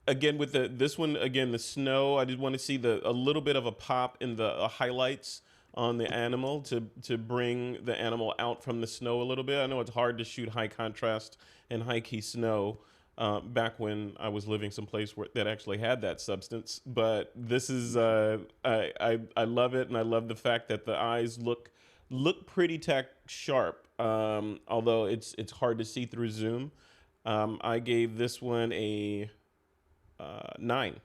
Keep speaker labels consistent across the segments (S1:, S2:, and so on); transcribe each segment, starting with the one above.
S1: Again with this one again, the snow, I just want to see a little bit of a pop in the highlights on the animal to bring the animal out from the snow a little bit. I know it's hard to shoot high contrast and high key snow back when I was living someplace that actually had that substance, but this is I love it, and I love the fact that the eyes look pretty tack sharp, although it's hard to see through zoom. I gave this one a 9.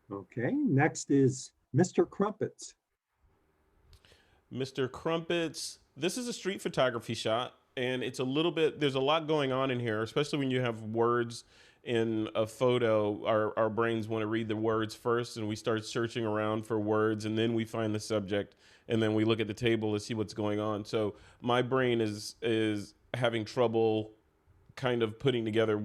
S2: Okay, next is Mr. Crumpets.
S1: Mr. Crumpets. This is a street photography shot, and it's a little bit. There's a lot going on in here, especially when you have words in a photo. Our brains want to read the words first, and we start searching around for words, and then we find the subject, and then we look at the table to see what's going on. So my brain is having trouble kind of putting together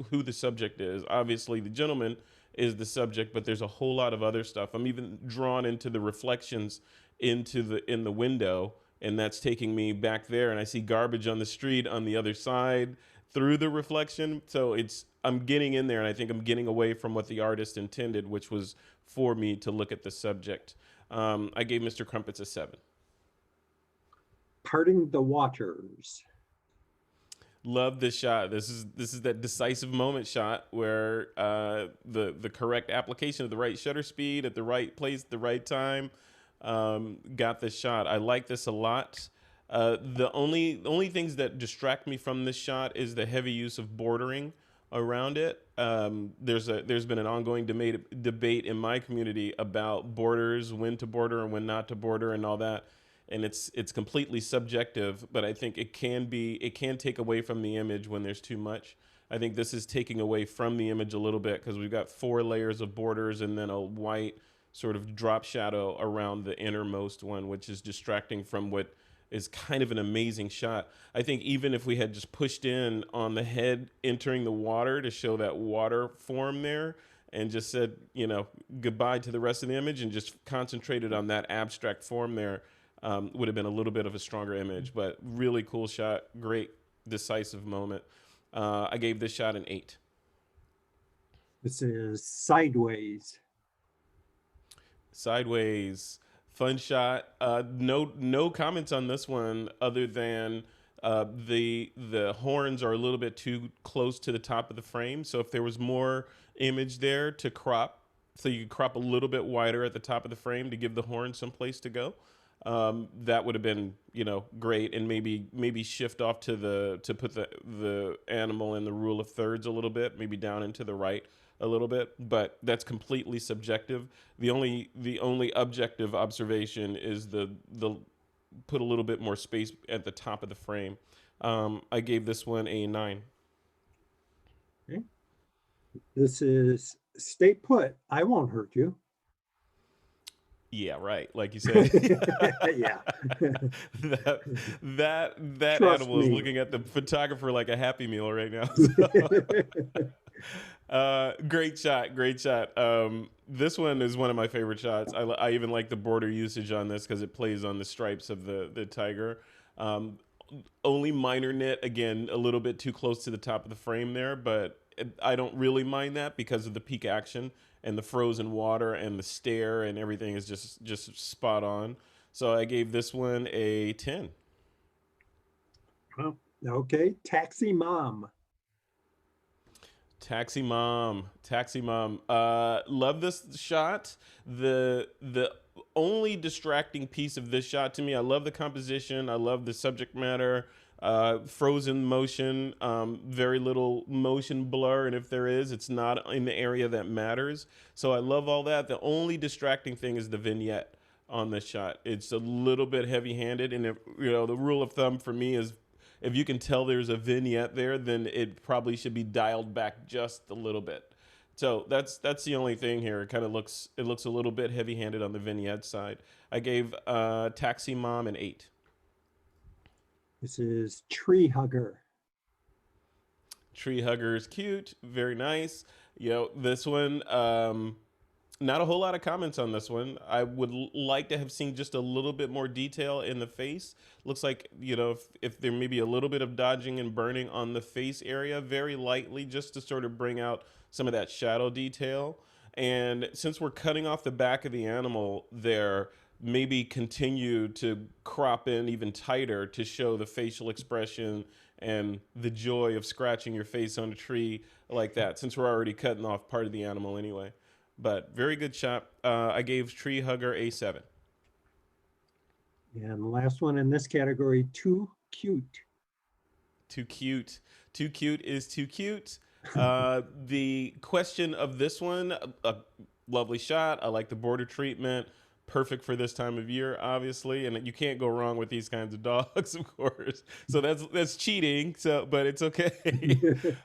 S1: who the subject is. Obviously, the gentleman is the subject, but there's a whole lot of other stuff. I'm even drawn into the reflections in the window, and that's taking me back there. And I see garbage on the street on the other side through the reflection. So I'm getting in there, and I think I'm getting away from what the artist intended, which was for me to look at the subject. I gave Mr. Crumpets a 7.
S2: Parting the Waters.
S1: Love this shot. This is that decisive moment shot where the correct application of the right shutter speed at the right place, at the right time, got this shot. I like this a lot. The only things that distract me from this shot is the heavy use of bordering around it. There's been an ongoing debate in my community about borders, when to border and when not to border, and all that. And it's completely subjective, but I think it can take away from the image when there's too much. I think this is taking away from the image a little bit because we've got 4 layers of borders and then a white sort of drop shadow around the innermost one, which is distracting from what is kind of an amazing shot. I think even if we had just pushed in on the head entering the water to show that water form there and just said, goodbye to the rest of the image and just concentrated on that abstract form there, would have been a little bit of a stronger image. But really cool shot, great decisive moment. I gave this shot an 8.
S2: This is Sideways.
S1: Sideways, fun shot. No comments on this one other than the horns are a little bit too close to the top of the frame. So if there was more image there to crop, so you could crop a little bit wider at the top of the frame to give the horn some place to go, that would have been great. And maybe shift off to put the animal in the rule of thirds a little bit, maybe down into the right a little bit, but that's completely subjective. The only objective observation is the put a little bit more space at the top of the frame. I gave this one a 9.
S2: Okay. This is Stay Put. I Won't Hurt You.
S1: Yeah, right. Like you said,
S2: Yeah.
S1: that that
S2: Trust
S1: animal is
S2: me.
S1: looking at the photographer like a Happy Meal right now. Great shot, great shot. This one is one of my favorite shots. I even like the border usage on this because it plays on the stripes of the tiger. Um, Only minor nit, again, a little bit too close to the top of the frame there, but I don't really mind that because of the peak action and the frozen water and the stare and everything is just spot on. So I gave this one a 10.
S2: Well, okay. Taxi Mom.
S1: Taxi Mom, Taxi Mom. Love this shot. The only distracting piece of this shot to me, I love the composition. I love the subject matter. Frozen motion, very little motion blur, and if there is, it's not in the area that matters. So I love all that. The only distracting thing is the vignette on this shot. It's a little bit heavy-handed, and the rule of thumb for me is if you can tell there's a vignette there, then it probably should be dialed back just a little bit. So that's the only thing here. It looks a little bit heavy-handed on the vignette side. I gave Taxi Mom an 8.
S2: This is Tree Hugger.
S1: Tree Hugger is cute, very nice. This one, Not a whole lot of comments on this one. I would like to have seen just a little bit more detail in the face. Looks like, if there may be a little bit of dodging and burning on the face area, very lightly, just to sort of bring out some of that shadow detail. And since we're cutting off the back of the animal there, maybe continue to crop in even tighter to show the facial expression and the joy of scratching your face on a tree like that, since we're already cutting off part of the animal anyway. But very good shot. I gave Tree Hugger a 7.
S2: And the last one in this category, too cute.
S1: Too cute. Too cute is too cute. The question of this one, a lovely shot. I like the border treatment. Perfect for this time of year, obviously, and you can't go wrong with these kinds of dogs, of course. So that's cheating. So, but it's okay.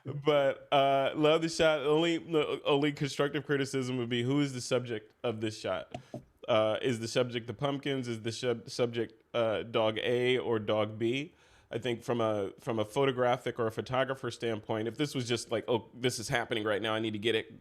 S1: But love the shot. The only constructive criticism would be, who is the subject of this shot? Is the subject the pumpkins? Is the subject dog A or dog B? I think from a photographic or a photographer standpoint, if this was just like, oh, this is happening right now, I need to get it,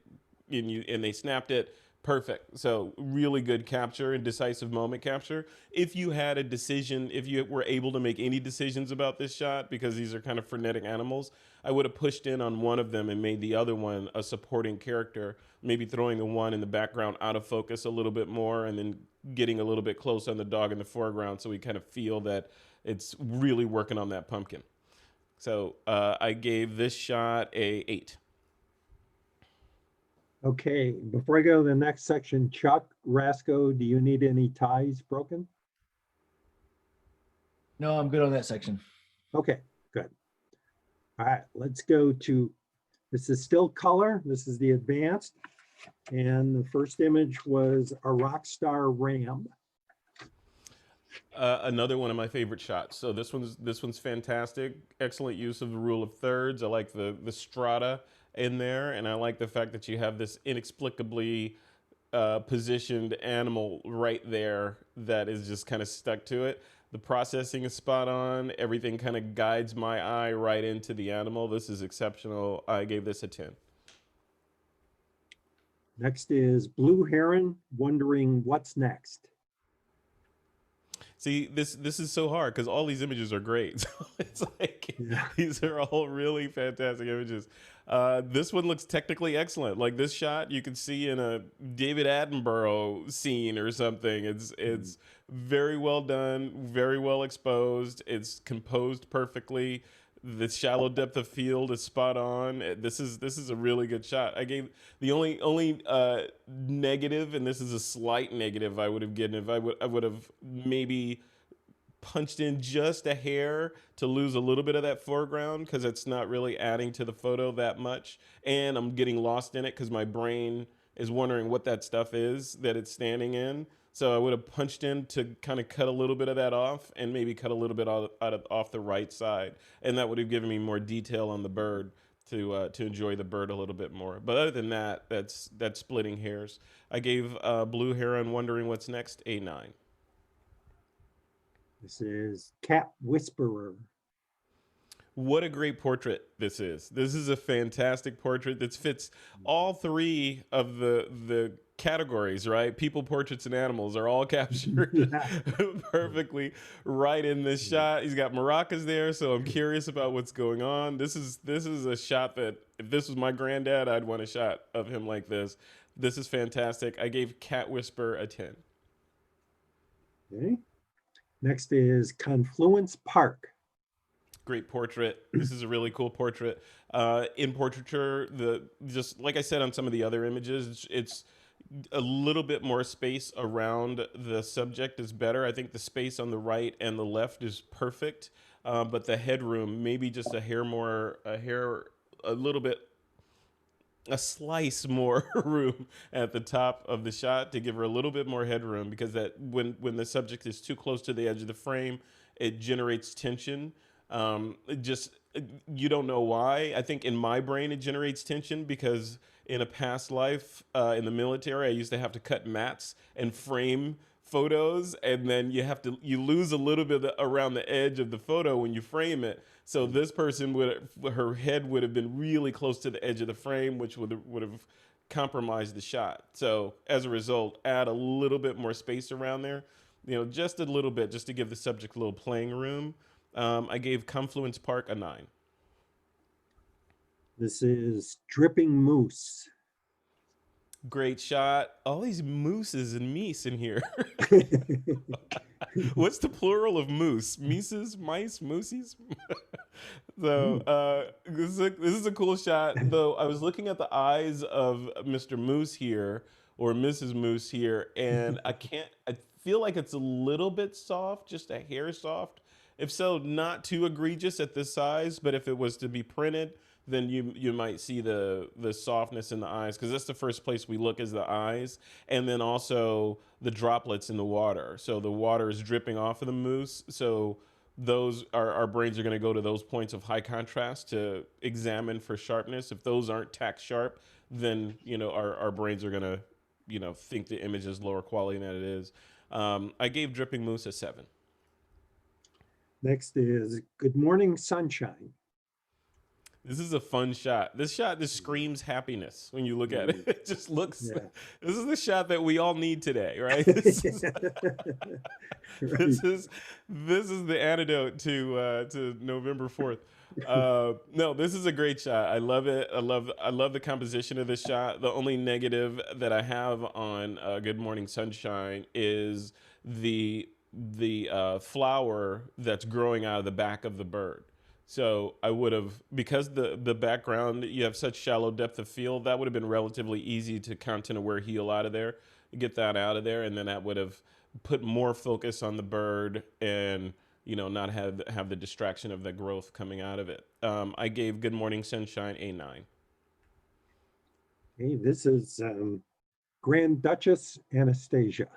S1: and they snapped it. Perfect. So really good capture and decisive moment capture. If you had a decision, if you were able to make any decisions about this shot, because these are kind of frenetic animals, I would have pushed in on one of them and made the other one a supporting character, maybe throwing the one in the background out of focus a little bit more, and then getting a little bit close on the dog in the foreground, so we kind of feel that it's really working on that pumpkin. So I gave this shot a 8.
S2: Okay, before I go to the next section, Chuck, Rasco, do you need any ties broken?
S3: No, I'm good on that section.
S2: Okay, good. All right, let's go to, this is still color. This is the advanced. And the first image was a rock star ram.
S1: Another one of my favorite shots. So this one's fantastic. Excellent use of the rule of thirds. I like the strata in there, and I like the fact that you have this inexplicably positioned animal right there that is just kind of stuck to it. The processing is spot on. Everything kind of guides my eye right into the animal. This is exceptional. I gave this a 10.
S2: Next is blue heron, wondering what's next.
S1: See, this is so hard because all these images are great. So it's like, these are all really fantastic images. This one looks technically excellent. Like this shot, you can see in a David Attenborough scene or something. It's very well done, very well exposed. It's composed perfectly. The shallow depth of field is spot on. This is a really good shot. I gave the only negative, and this is a slight negative I would have given if I would have maybe punched in just a hair to lose a little bit of that foreground, because it's not really adding to the photo that much, and I'm getting lost in it because my brain is wondering what that stuff is that it's standing in. So I would have punched in to kind of cut a little bit of that off, and maybe cut a little bit off the right side, and that would have given me more detail on the bird to enjoy the bird a little bit more. But other than that, that's splitting hairs. I gave Blue Heron Wondering What's Next a 9.
S2: This is Cat Whisperer.
S1: What a great portrait this is. This is a fantastic portrait that fits all three of the categories, right? People, portraits, and animals are all captured perfectly right in this shot. He's got maracas there, so I'm curious about what's going on. This is a shot that, if this was my granddad, I'd want a shot of him like this. This is fantastic. I gave Cat Whisper a 10.
S2: Okay. Next is Confluence Park.
S1: Great portrait. This is a really cool portrait. In portraiture, just like I said on some of the other images, it's a little bit more space around the subject is better. I think the space on the right and the left is perfect, but the headroom, maybe just a slice more room at the top of the shot to give her a little bit more headroom, because that when the subject is too close to the edge of the frame, it generates tension. You don't know why. I think in my brain it generates tension because in a past life in the military, I used to have to cut mats and frame photos, and then you lose a little bit around the edge of the photo when you frame it. So this person her head would have been really close to the edge of the frame, which would have compromise the shot. So as a result, add a little bit more space around there, just a little bit, just to give the subject a little playing room. I gave Confluence Park a 9.
S2: This is Dripping Moose.
S1: Great shot. All these mooses and meese in here. What's the plural of moose? Mises, mice, moosies? So this is a cool shot. Though I was looking at the eyes of Mr. Moose here, or Mrs. Moose here, and I feel like it's a little bit soft, just a hair soft. If so, not too egregious at this size, but if it was to be printed, then you might see the softness in the eyes, because that's the first place we look, is the eyes, and then also the droplets in the water. So the water is dripping off of the moose. So those our brains are going to go to those points of high contrast to examine for sharpness. If those aren't tack sharp, then our brains are going to think the image is lower quality than it is. I gave Dripping Moose a 7.
S2: Next is Good Morning Sunshine.
S1: This is a fun shot. This shot just screams happiness when you look at it. It just looks.
S2: Yeah.
S1: This is the shot that we all need today, right? This is,
S2: Right.
S1: this is the antidote to November 4th. No, this is a great shot. I love it. I love the composition of this shot. The only negative that I have on Good Morning Sunshine is the flower that's growing out of the back of the bird. So I would have, because the background, you have such shallow depth of field, that would have been relatively easy to content aware heel out of there, get that out of there, and then that would have put more focus on the bird and not have the distraction of the growth coming out of it. I gave Good Morning Sunshine a 9.
S2: Okay, this is Grand Duchess Anastasia.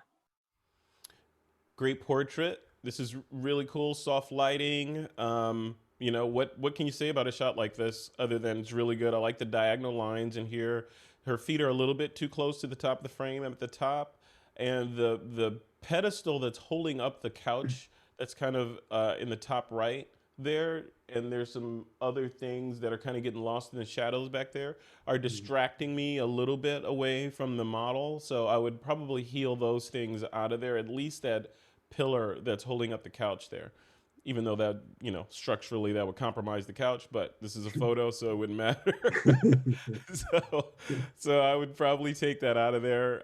S1: Great portrait. This is really cool, soft lighting. What can you say about a shot like this other than it's really good? I like the diagonal lines in here. Her feet are a little bit too close to the top of the frame at the top, and the pedestal that's holding up the couch, that's kind of in the top right there, and there's some other things that are kind of getting lost in the shadows back there, are distracting me a little bit away from the model. So I would probably heal those things out of there, at least that pillar that's holding up the couch there, even though that structurally that would compromise the couch, but this is a photo, so it wouldn't matter. so I would probably take that out of there.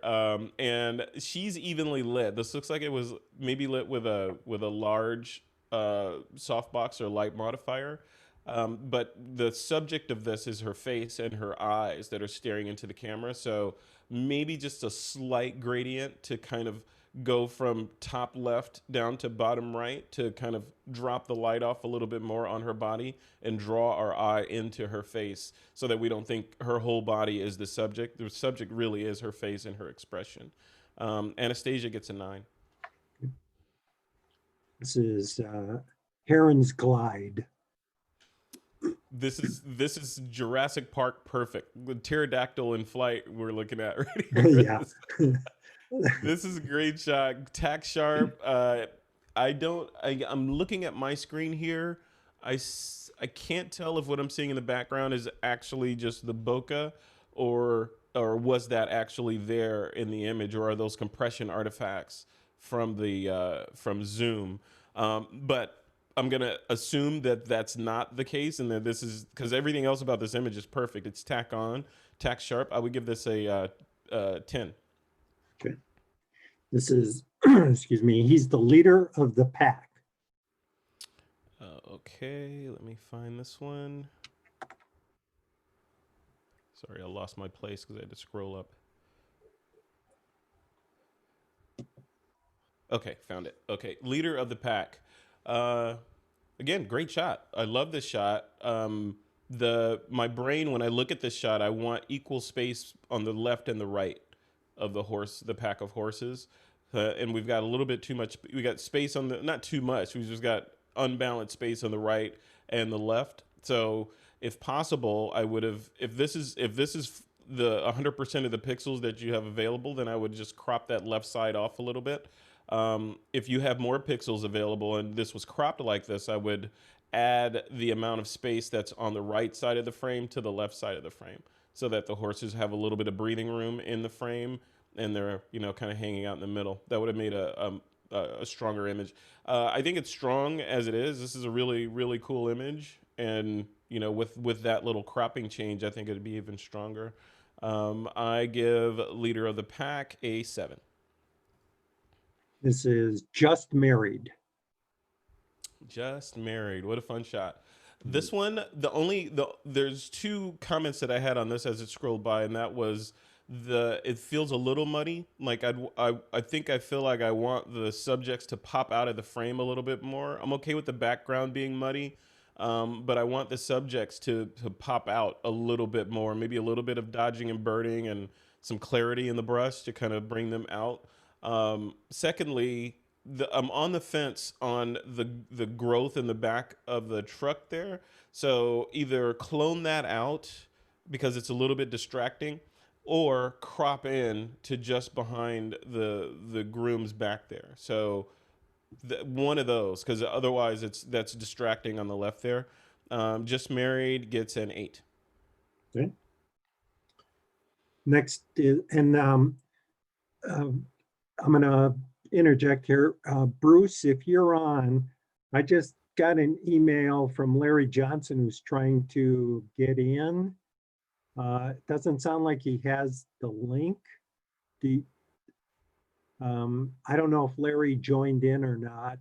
S1: And she's evenly lit. This looks like it was maybe lit with a large softbox or light modifier. But the subject of this is her face and her eyes that are staring into the camera. So maybe just a slight gradient to kind of go from top left down to bottom right to kind of drop the light off a little bit more on her body and draw our eye into her face, so that we don't think her whole body is the subject. The subject really is her face and her expression. Anastasia gets a 9.
S2: This is Heron's Glide.
S1: This is Jurassic Park perfect. With pterodactyl in flight we're looking at right here.
S2: Yeah.
S1: This is a great shot. Tack sharp. I'm looking at my screen here. I can't tell if what I'm seeing in the background is actually just the bokeh, or was that actually there in the image, or are those compression artifacts from Zoom? But I'm gonna assume that that's not the case, and that this is, because everything else about this image is perfect. It's tack on, tack sharp. I would give this a 10.
S2: Okay. This is, excuse me, he's the leader of the pack.
S1: Okay, let me find this one. Sorry, I lost my place because I had to scroll up. Okay, found it. Okay, leader of the pack. Again, great shot. I love this shot. My brain, when I look at this shot, I want equal space on the left and the right of the pack of horses. And we've got a little bit too much. We got space on not too much. We've just got unbalanced space on the right and the left. So if possible, I would have, if this is the 100% of the pixels that you have available, then I would just crop that left side off a little bit. If you have more pixels available and this was cropped like this, I would add the amount of space that's on the right side of the frame to the left side of the frame. so that the horses have a little bit of breathing room in the frame, and they're, kind of hanging out in the middle. That would have made a stronger image. I think it's strong as it is. This is a really, really cool image, and with that little cropping change, I think it'd be even stronger. I give Leader of the Pack a 7.
S2: This is Just Married.
S1: Just Married. What a fun shot.
S2: Mm.
S1: This one, there's two comments that I had on this as it scrolled by, and that was it feels a little muddy. Like I think I feel like I want the subjects to pop out of the frame a little bit more. I'm okay with the background being muddy, but I want the subjects to pop out a little bit more. Maybe a little bit of dodging and birding and some clarity in the brush to kind of bring them out. Secondly, I'm on the fence on the growth in the back of the truck there. So either clone that out because it's a little bit distracting, or crop in to just behind the groom's back there. So one of those, because otherwise that's distracting on the left there. Just Married gets an 8.
S2: Okay. Next is, and I'm going to interject here. Bruce, if you're on, I just got an email from Larry Johnson who's trying to get in. It doesn't sound like he has the link. I don't know if Larry joined in or not.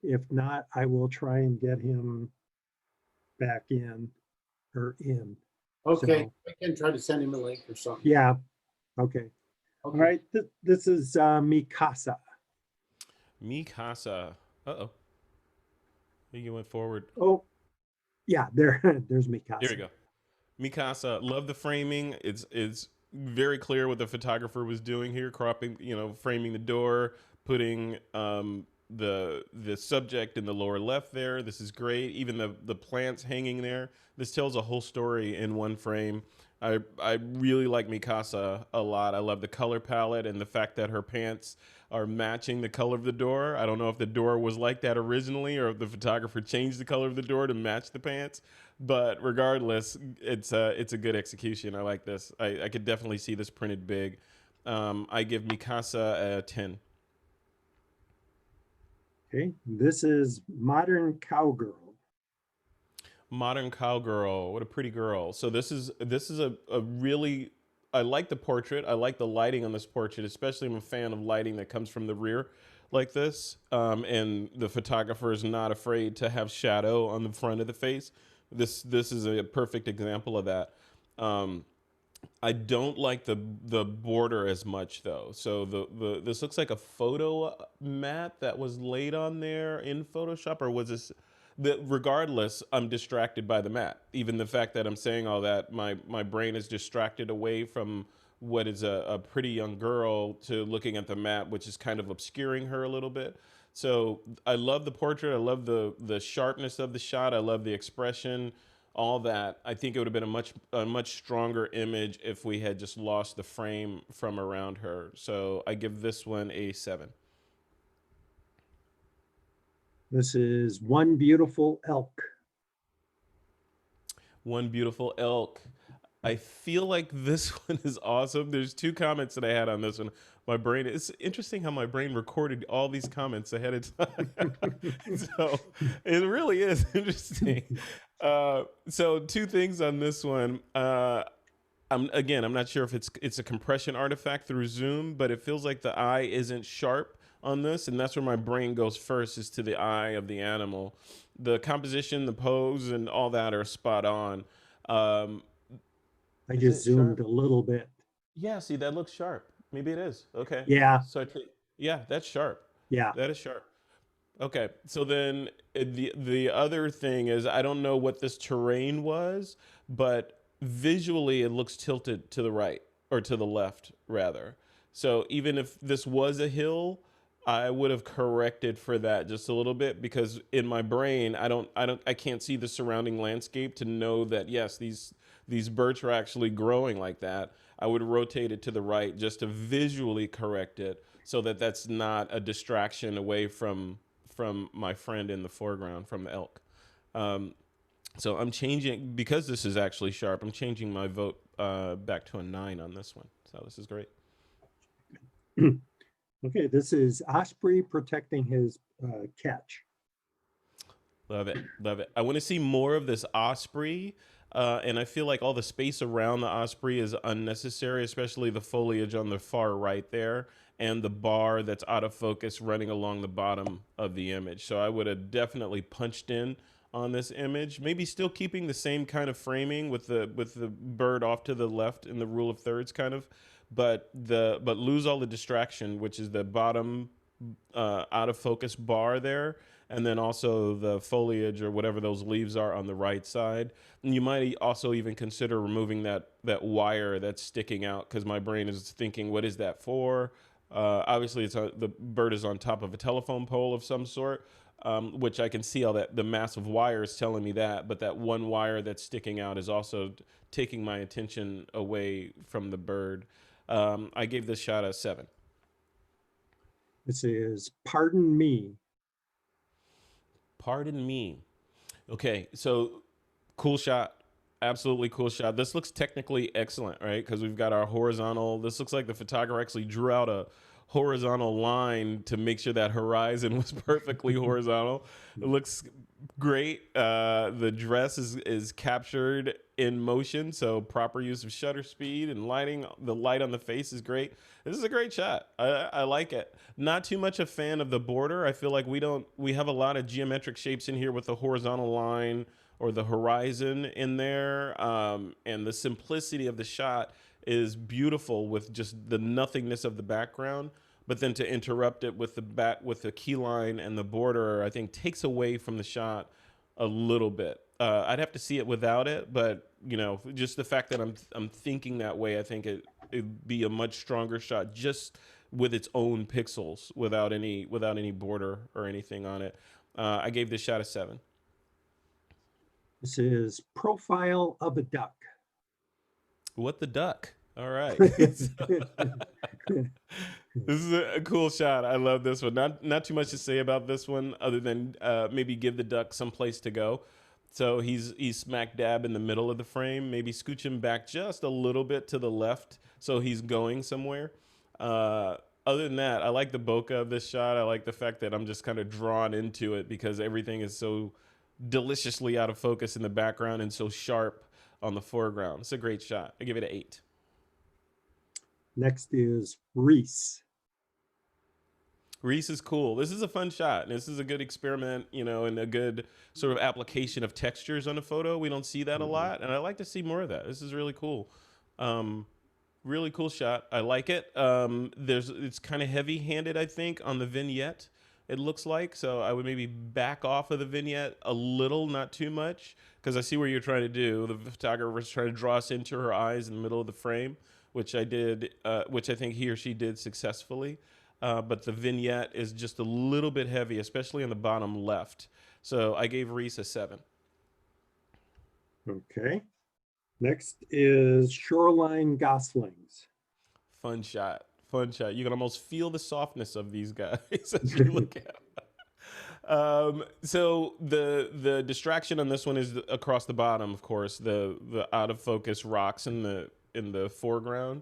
S2: If not, I will try and get him back in or in.
S3: Okay,
S2: So,
S3: I can try to send him a link or something.
S2: yeah, okay. All right, this is Mikasa.
S1: Mikasa. Uh-oh. You went forward.
S2: Oh, yeah, there's Mikasa.
S1: Here we go. Mikasa, love the framing. It's very clear what the photographer was doing here, cropping, framing the door, putting the subject in the lower left there. This is great. Even the plants hanging there. This tells a whole story in one frame. I really like Mikasa a lot. I love the color palette and the fact that her pants are matching the color of the door. I don't know if the door was like that originally or if the photographer changed the color of the door to match the pants. But regardless, it's a good execution. I like this. I could definitely see this printed big. I give Mikasa a 10.
S2: Okay, this is Modern Cowgirl.
S1: Modern Cowgirl. What a pretty girl. So this is a really, I like the portrait. I like the lighting on this portrait, especially I'm a fan of lighting that comes from the rear like this. And the photographer is not afraid to have shadow on the front of the face. This is a perfect example of that. I don't like the border as much though. So this looks like a photo mat that was laid on there in Photoshop, or was this? Regardless, I'm distracted by the mat. Even the fact that I'm saying all that, my brain is distracted away from what is a pretty young girl to looking at the mat, which is kind of obscuring her a little bit. So I love the portrait. I love the sharpness of the shot. I love the expression, all that. I think it would have been a much stronger image if we had just lost the frame from around her. So I give this one a 7.
S2: This is One Beautiful Elk.
S1: One Beautiful Elk. I feel like this one is awesome. There's two comments that I had on this one. It's interesting how my brain recorded all these comments ahead of time. So it really is interesting. So two things on this one. I'm not sure if it's a compression artifact through zoom, but it feels like the eye isn't sharp on this, and that's where my brain goes first, is to the eye of the animal. The composition, the pose, and all that are spot on.
S2: I just zoomed a little bit.
S1: Yeah, see, that looks sharp. Maybe it is. Okay.
S2: Yeah.
S1: So yeah, that's sharp.
S2: Yeah.
S1: That is sharp. Okay. So then the other thing is, I don't know what this terrain was, but visually it looks tilted to the right, or to the left rather. So even if this was a hill, I would have corrected for that just a little bit, because in my brain, I can't see the surrounding landscape to know that, yes, these birch are actually growing like that. I would rotate it to the right just to visually correct it, so that that's not a distraction away from my friend in the foreground, from the elk. So I'm changing, because this is actually sharp, I'm changing my vote back to a 9 on this one. So this is great.
S2: Okay, this is Osprey protecting his catch.
S1: Love it. Love it. I want to see more of this osprey. And I feel like all the space around the osprey is unnecessary, especially the foliage on the far right there and the bar that's out of focus running along the bottom of the image. So I would have definitely punched in on this image, maybe still keeping the same kind of framing with the bird off to the left in the rule of thirds kind of, but lose all the distraction, which is the bottom out of focus bar there, and then also the foliage or whatever those leaves are on the right side. And you might also even consider removing that wire that's sticking out, because my brain is thinking, what is that for? Obviously, the bird is on top of a telephone pole of some sort, which I can see all that the massive wire is telling me that, but that one wire that's sticking out is also taking my attention away from the bird. I gave this shot a 7.
S2: This is Pardon Me.
S1: Pardon me. Okay, so cool shot. Absolutely cool shot. This looks technically excellent, right? Because we've got our horizontal. This looks like the photographer actually drew out a horizontal line to make sure that horizon was perfectly horizontal. It looks great. The dress is captured in motion, so proper use of shutter speed and lighting. The light on the face is great. This is a great shot. I like it. Not too much a fan of the border. I feel like we have a lot of geometric shapes in here with the horizontal line or the horizon in there, and the simplicity of the shot is beautiful with just the nothingness of the background. But then to interrupt it with the key line and the border, I think takes away from the shot a little bit. I'd have to see it without it, but just the fact that I'm thinking that way, I think it'd be a much stronger shot just with its own pixels, without any border or anything on it. I gave this shot a 7.
S2: This is Profile of a Duck.
S1: What the duck? All right. This is a cool shot. I love this one. Not too much to say about this one other than maybe give the duck some place to go. So he's smack dab in the middle of the frame. Maybe scooch him back just a little bit to the left so he's going somewhere. Other than that, I like the bokeh of this shot. I like the fact that I'm just kind of drawn into it because everything is so deliciously out of focus in the background and so sharp on the foreground. It's a great shot. I give it an 8.
S2: Next is Reese.
S1: Reese is cool. This is a fun shot. This is a good experiment, and a good sort of application of textures on a photo. We don't see that a lot, and I like to see more of that. This is really cool. Really cool shot. I like it. It's kind of heavy-handed, I think, on the vignette, it looks like. So I would maybe back off of the vignette a little, not too much, because I see what you're trying to do. The photographer's trying to draw us into her eyes in the middle of the frame, which I did, which I think he or she did successfully. But the vignette is just a little bit heavy, especially on the bottom left. So I gave Reese a 7.
S2: Okay. Next is Shoreline Goslings.
S1: Fun shot. Fun shot. You can almost feel the softness of these guys as you look at them. So the distraction on this one is across the bottom, of course, the out of focus rocks in the foreground,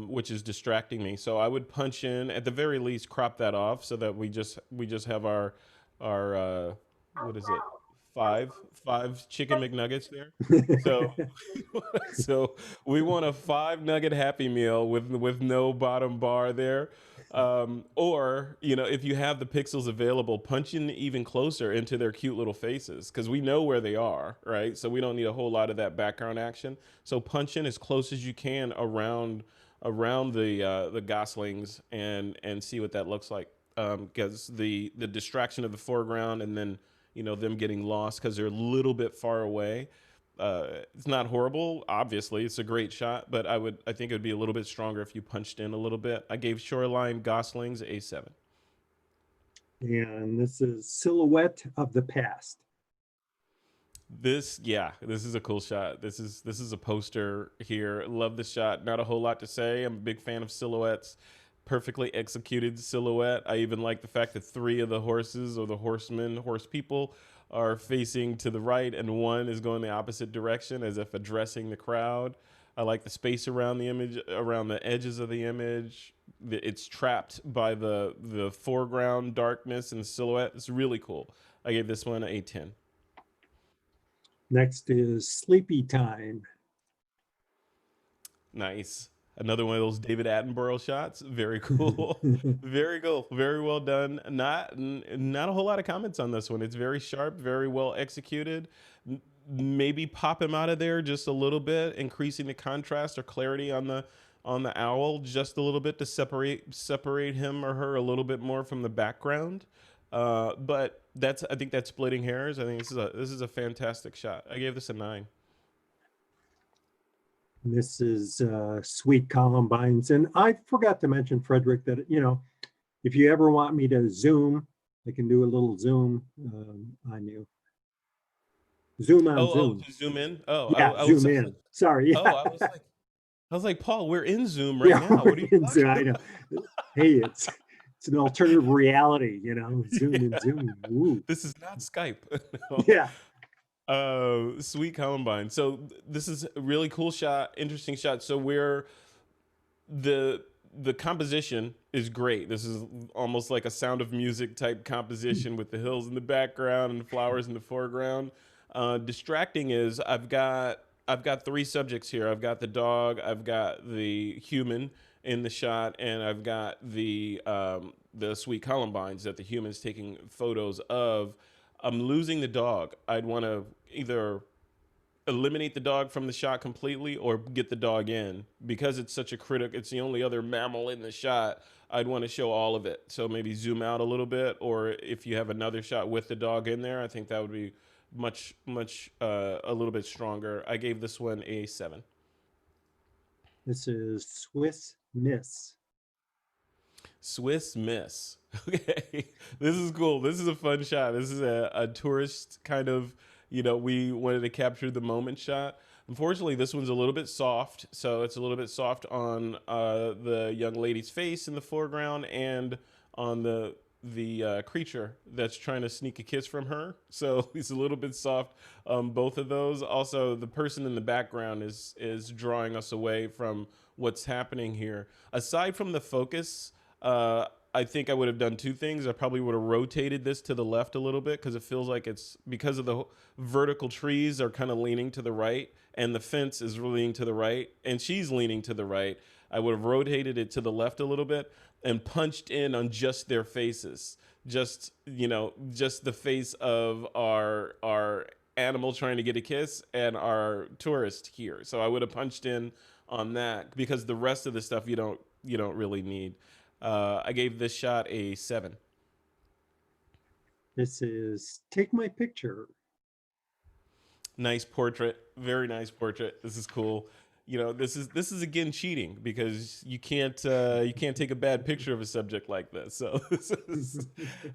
S1: which is distracting me. So I would punch in, at the very least, crop that off so that we just have our what is it? Five chicken McNuggets there. So we want a 5 nugget Happy Meal with no bottom bar there. Or, if you have the pixels available, punch in even closer into their cute little faces, because we know where they are, right? So we don't need a whole lot of that background action. So punch in as close as you can around the goslings and see what that looks like. Because the distraction of the foreground and then them getting lost because they're a little bit far away. It's not horrible, obviously. It's a great shot, but I think it would be a little bit stronger if you punched in a little bit. I gave Shoreline Goslings a 7.
S2: And this is Silhouette of the Past.
S1: This is a cool shot. This is a poster here. Love the shot. Not a whole lot to say. I'm a big fan of silhouettes. Perfectly executed silhouette. I even like the fact that 3 of the horses or the horse people are facing to the right and one is going the opposite direction as if addressing the crowd. I like the space around the image, around the edges of the image. It's trapped by the foreground darkness and silhouette. It's really cool. I gave this one a 10.
S2: Next is Sleepy Time.
S1: Nice. Another one of those David Attenborough shots. Very cool. Very cool. Very well done. Not a whole lot of comments on this one. It's very sharp, very well executed. Maybe pop him out of there just a little bit, increasing the contrast or clarity on the owl just a little bit to separate him or her a little bit more from the background. But I think that's splitting hairs. I think this is a fantastic shot. I gave this a 9.
S2: This is Sweet Columbines. And I forgot to mention, Frederick, that, if you ever want me to zoom, I can do a little zoom on you. Zoom on Zoom.
S1: To zoom in. Oh,
S2: Yeah, zoom in. Sorry. Yeah.
S1: Oh, I was like, Paul, we're in Zoom right now. What are you talking
S2: I know. Hey, it's an alternative reality, Zoom and Zoom. Ooh.
S1: This is not Skype. No.
S2: Yeah.
S1: Sweet Columbine. So this is a really cool shot, interesting shot. So the composition is great. This is almost like a Sound of Music type composition with the hills in the background and the flowers in the foreground. Distracting is I've got 3 subjects here. I've got the dog, I've got the human in the shot, and I've got the Sweet Columbines that the human's taking photos of. I'm losing the dog. I'd want to either eliminate the dog from the shot completely or get the dog in, because it's such a it's the only other mammal in the shot. I'd want to show all of it. So maybe zoom out a little bit, or if you have another shot with the dog in there, I think that would be much a little bit stronger. I gave this one a 7.
S2: This is Swiss Miss.
S1: Swiss Miss. Okay, this is cool. This is a fun shot. This is a tourist kind of, we wanted to capture the moment shot. Unfortunately, this one's a little bit soft. So it's a little bit soft on the young lady's face in the foreground and on the creature that's trying to sneak a kiss from her. So it's a little bit soft on both of those. Also, the person in the background is drawing us away from what's happening here. Aside from the focus, I think I would have done 2 things. I probably would have rotated this to the left a little bit, because it feels like it's because of the vertical trees are kind of leaning to the right and the fence is leaning to the right and she's leaning to the right. I would have rotated it to the left a little bit and punched in on just their faces. Just the face of our animal trying to get a kiss and our tourist here. So I would have punched in on that, because the rest of the stuff you don't really need. I gave this shot a 7.
S2: This is Take My Picture.
S1: Nice portrait, very nice portrait. This is cool. This is again cheating, because you can't take a bad picture of a subject like this. So this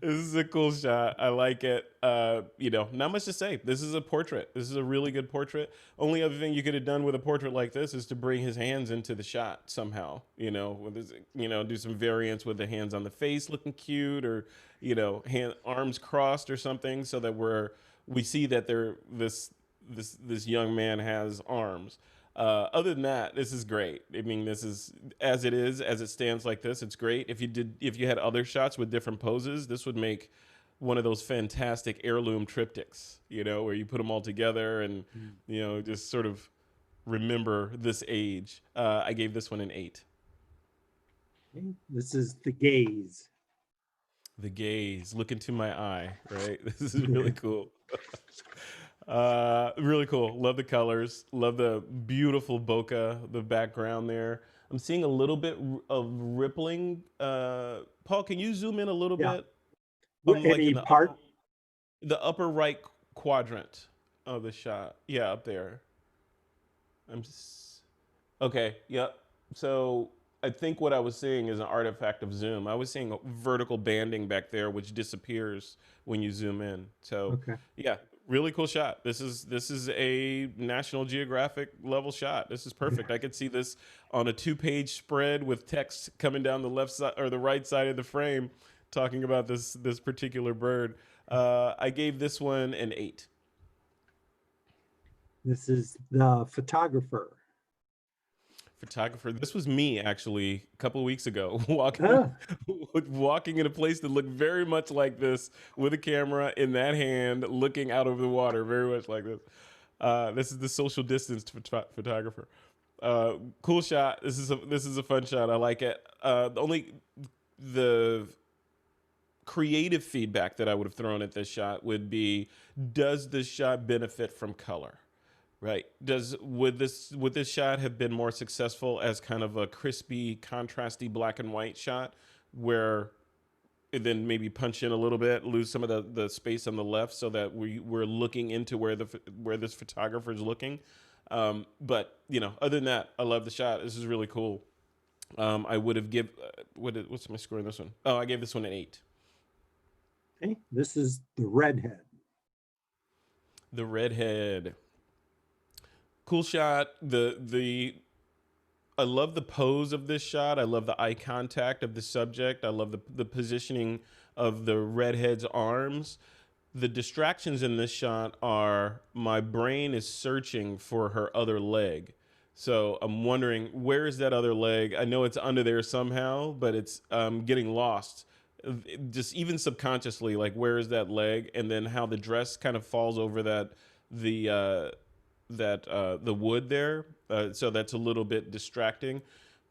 S1: is a cool shot. I like it. Not much to say. This is a portrait. This is a really good portrait. Only other thing you could have done with a portrait like this is to bring his hands into the shot somehow. Do some variants with the hands on the face looking cute, or arms crossed or something, so that we see that this young man has arms. Other than that, this is great. I mean, this is as it stands like this. It's great. If you had other shots with different poses, this would make one of those fantastic heirloom triptychs, where you put them all together and, just sort of remember this age. I gave this one an 8.
S2: Okay. This is The Gaze.
S1: The gaze, look into my eye, right? This is really cool. Really cool. Love the colors. Love the beautiful bokeh, the background there. I'm seeing a little bit of rippling. Paul, can you zoom in a little bit?
S2: Any part?
S1: The upper right quadrant of the shot. Yeah, up there. Okay. Yep. So I think what I was seeing is an artifact of zoom. I was seeing a vertical banding back there, which disappears when you zoom in. So yeah. Really cool shot. This is a National Geographic level shot. This is perfect. I could see this on a 2-page spread with text coming down the left side or the right side of the frame, talking about this particular bird. I gave this one an 8.
S2: This is The Photographer.
S1: photographer. This was me actually a couple of weeks ago, walking
S2: Ah,
S1: walking in a place that looked very much like this, with a camera in that hand, looking out over the water, very much like this. This is the social distanced photographer. Cool shot. This is a fun shot. I like it. The creative feedback that I would have thrown at this shot would be: does this shot benefit from color? Right. Would this shot have been more successful as kind of a crispy, contrasty black and white shot, where and then maybe punch in a little bit, lose some of the space on the left, so that we're looking into where this photographer is looking. But other than that, I love the shot. This is really cool. I would have what's my score on this one? Oh, I gave this one an 8.
S2: okay. This is the redhead.
S1: The redhead. Cool shot. I love the pose of this shot. I love the eye contact of the subject. I love the positioning of the redhead's arms. The distractions in this shot are my brain is searching for her other leg. So I'm wondering, where is that other leg? I know it's under there somehow, but it's getting lost. Just even subconsciously, like, where is that leg? And then how the dress kind of falls over the wood there. So that's a little bit distracting.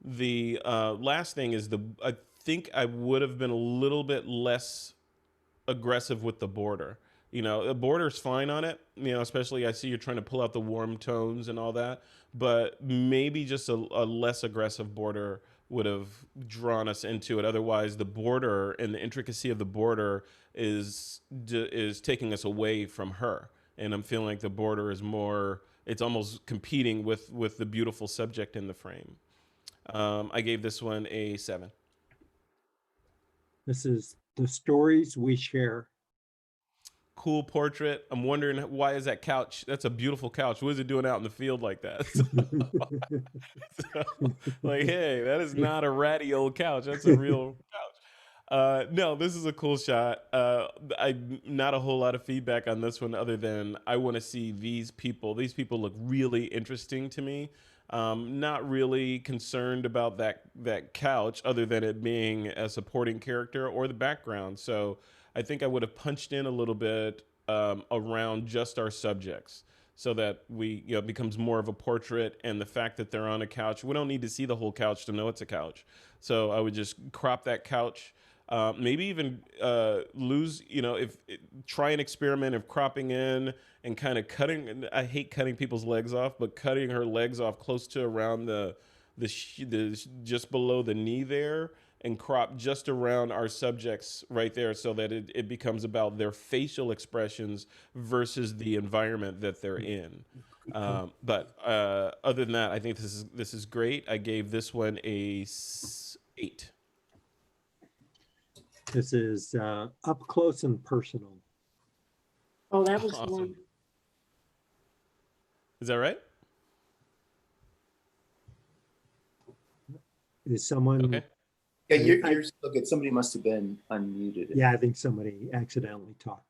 S1: The last thing is I think I would have been a little bit less aggressive with the border. The border's fine on it, especially I see you're trying to pull out the warm tones and all that, but maybe just a less aggressive border would have drawn us into it. Otherwise, the border and the intricacy of the border is taking us away from her. And I'm feeling like the border is more, it's almost competing with the beautiful subject in the frame. I gave this one a 7.
S2: This is the stories we share.
S1: Cool portrait. I'm wondering, why is that couch? That's a beautiful couch. What is it doing out in the field like that? So, like, hey, that is not a ratty old couch. That's a real couch. No, this is a cool shot. Not a whole lot of feedback on this one, other than I want to see these people. These people look really interesting to me. Not really concerned about that couch, other than it being a supporting character or the background. So I think I would have punched in a little bit around just our subjects, so that it becomes more of a portrait. And the fact that they're on a couch, we don't need to see the whole couch to know it's a couch. So I would just crop that couch. Maybe even try an experiment of cropping in and kind of cutting. I hate cutting people's legs off, but cutting her legs off close to around the just below the knee there, and crop just around our subjects right there, so that it becomes about their facial expressions versus the environment that they're in. But other than that, I think this is great. I gave this one a 8.
S2: This is up close and personal.
S4: Oh, that was
S1: Awesome.
S4: one.
S1: Is that right?
S2: Is someone?
S1: Okay.
S5: Yeah, you're still good. Somebody must have been unmuted.
S2: Yeah, I think somebody accidentally talked.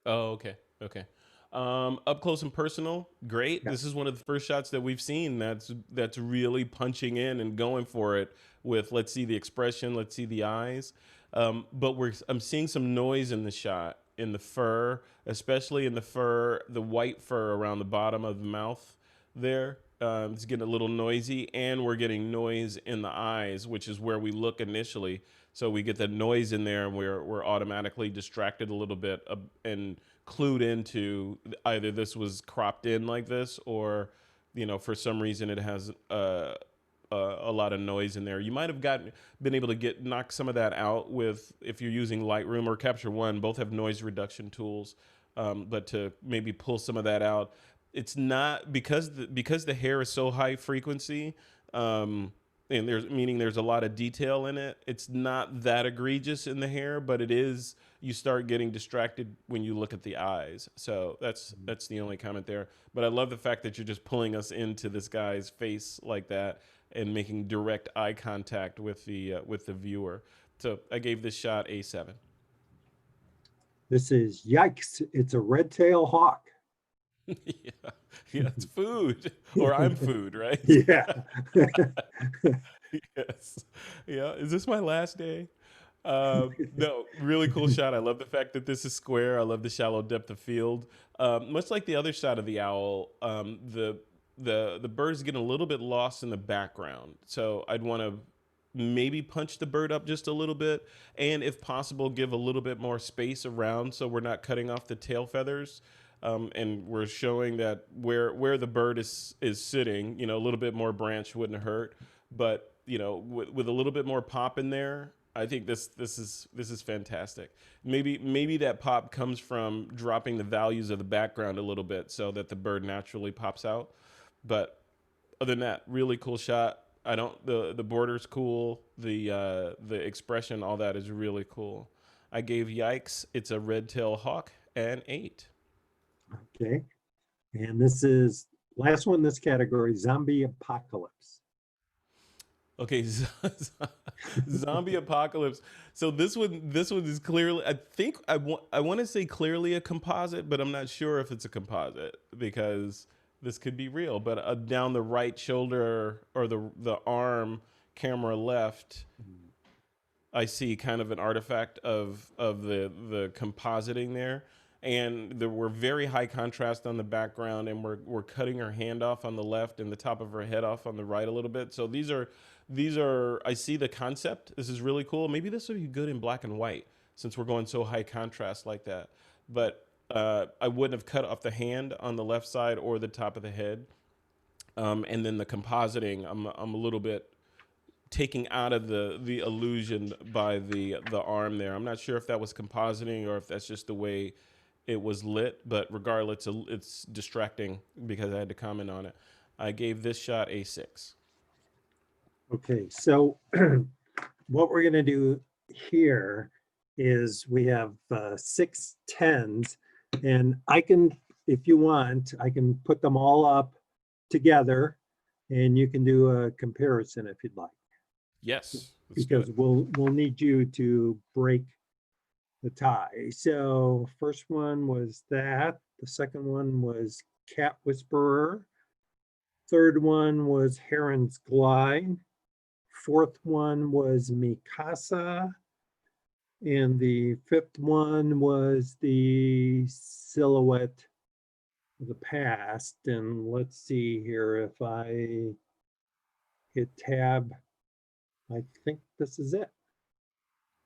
S1: Oh, okay. Okay. Up close and personal, great.
S2: Yeah.
S1: This is one of the first shots that we've seen that's really punching in and going for it with, let's see the expression, let's see the eyes. But I'm seeing some noise in the shot, in the fur, especially in the white fur around the bottom of the mouth there. It's getting a little noisy, and we're getting noise in the eyes, which is where we look initially. So we get the noise in there, and we're automatically distracted a little bit and clued into either this was cropped in like this, or for some reason it has a lot of noise in there. You might have been able to knock some of that out with, if you're using Lightroom or Capture One, both have noise reduction tools, but to maybe pull some of that out. It's not because the hair is so high frequency, and there's a lot of detail in it. It's not that egregious in the hair, but it is. You start getting distracted when you look at the eyes. So that's the only comment there. But I love the fact that you're just pulling us into this guy's face like that and making direct eye contact with the viewer. So I gave this shot a 7.
S2: This is yikes. It's a red-tailed hawk.
S1: Yeah, yeah, it's food, or I'm food, right?
S2: Yeah.
S1: Yes. Yeah. Is this my last day? No, really cool shot. I love the fact that this is square. I love the shallow depth of field. Much like the other shot of the owl, the bird's getting a little bit lost in the background. So I'd want to maybe punch the bird up just a little bit, and if possible, give a little bit more space around so we're not cutting off the tail feathers. And we're showing that where the bird is sitting, a little bit more branch wouldn't hurt, but with a little bit more pop in there, I think this is fantastic. Maybe that pop comes from dropping the values of the background a little bit so that the bird naturally pops out. But other than that, really cool shot. I don't the border's cool. The expression, all that is really cool. I gave Yikes, it's a red tail hawk, an 8.
S2: Okay. And this is last one in this category, zombie apocalypse.
S1: Okay, zombie apocalypse. So this one is clearly. I think I want to say clearly a composite, but I'm not sure if it's a composite because this could be real. But down the right shoulder or the arm, camera left, I see kind of an artifact of the compositing there. And we're very high contrast on the background, and we're cutting her hand off on the left and the top of her head off on the right a little bit. So these are I see the concept. This is really cool. Maybe this would be good in black and white since we're going so high contrast like that. But I wouldn't have cut off the hand on the left side or the top of the head. And then the compositing, I'm a little bit taking out of the illusion by the arm there. I'm not sure if that was compositing or if that's just the way it was lit, but regardless, it's distracting because I had to comment on it. I gave this shot a 6.
S2: Okay, so what we're going to do here is we have 6 10s, and I can, if you want, I can put them all up together, and you can do a comparison if you'd like,
S1: Yes,
S2: because we'll need you to break the tie. So first one was that. The second one was Cat Whisperer. Third one was Heron's Glide. Fourth one was Mikasa. And the fifth one was the Silhouette of the Past. And let's see here, if I hit tab, I think this is it.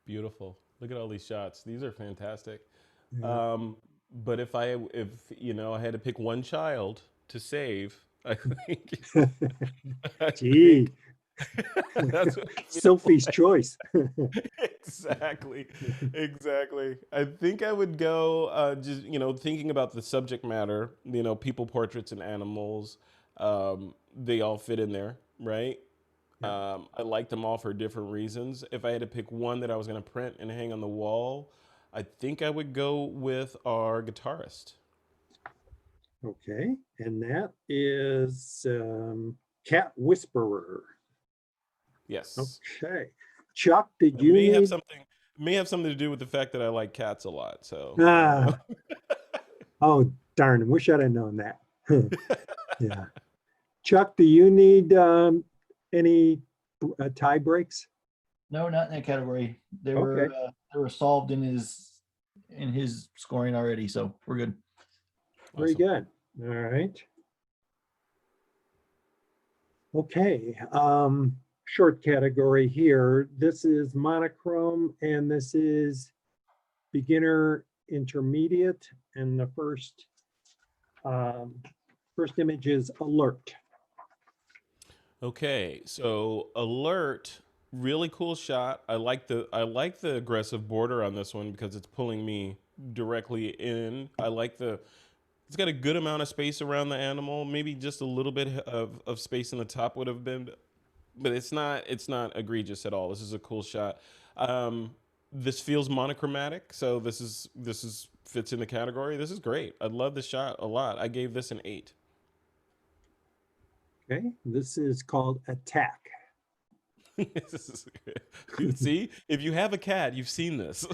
S1: beautiful. Look at all these shots. These are fantastic.
S2: Yeah.
S1: But if I had to pick one child to save, I think, I
S2: Gee,
S1: that's what,
S2: Sophie's choice.
S1: exactly, exactly. I think I would go just thinking about the subject matter. People, portraits, and animals. They all fit in there, right? I like them all for different reasons. If I had to pick one that I was going to print and hang on the wall, I think I would go with our guitarist.
S2: Okay, and that is Cat Whisperer.
S1: Yes.
S2: Okay, Chuck, did
S1: It
S2: you
S1: may have
S2: need?
S1: something to do with the fact that I like cats a lot. So
S2: Ah, oh darn! Wish I'd have known that. Yeah, Chuck, do you need any tie breaks?
S6: No, not in that category. They
S2: Okay.
S6: were solved in his scoring already, so we're good.
S2: Very
S1: Awesome.
S2: good. All right. Okay. Short category here. This is monochrome, and this is beginner intermediate, and the first image is alert.
S1: Okay, so alert, really cool shot. I like the aggressive border on this one because it's pulling me directly in. It's got a good amount of space around the animal. Maybe just a little bit of space in the top would have been, but it's not egregious at all. This is a cool shot. This feels monochromatic, so this is fits in the category. This is great. I love the shot a lot. I gave this an 8.
S2: Okay. This is called attack.
S1: This is good. See, if you have a cat, you've seen this.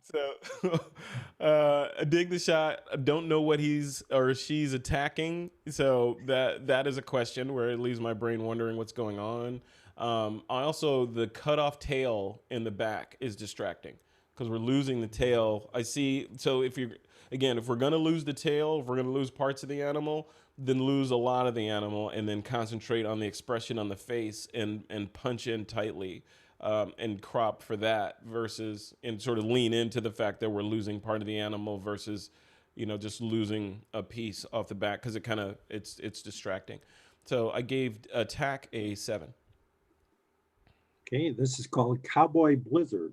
S1: So I dig the shot. I don't know what he's or she's attacking. So that is a question where it leaves my brain wondering what's going on. I also, the cut off tail in the back is distracting because we're losing the tail. I see. So if we're going to lose the tail, if we're going to lose parts of the animal, then lose a lot of the animal and then concentrate on the expression on the face and punch in tightly. And crop for that versus and sort of lean into the fact that we're losing part of the animal versus, just losing a piece off the back because it's distracting. So I gave attack a 7.
S2: Okay, this is called Cowboy Blizzard.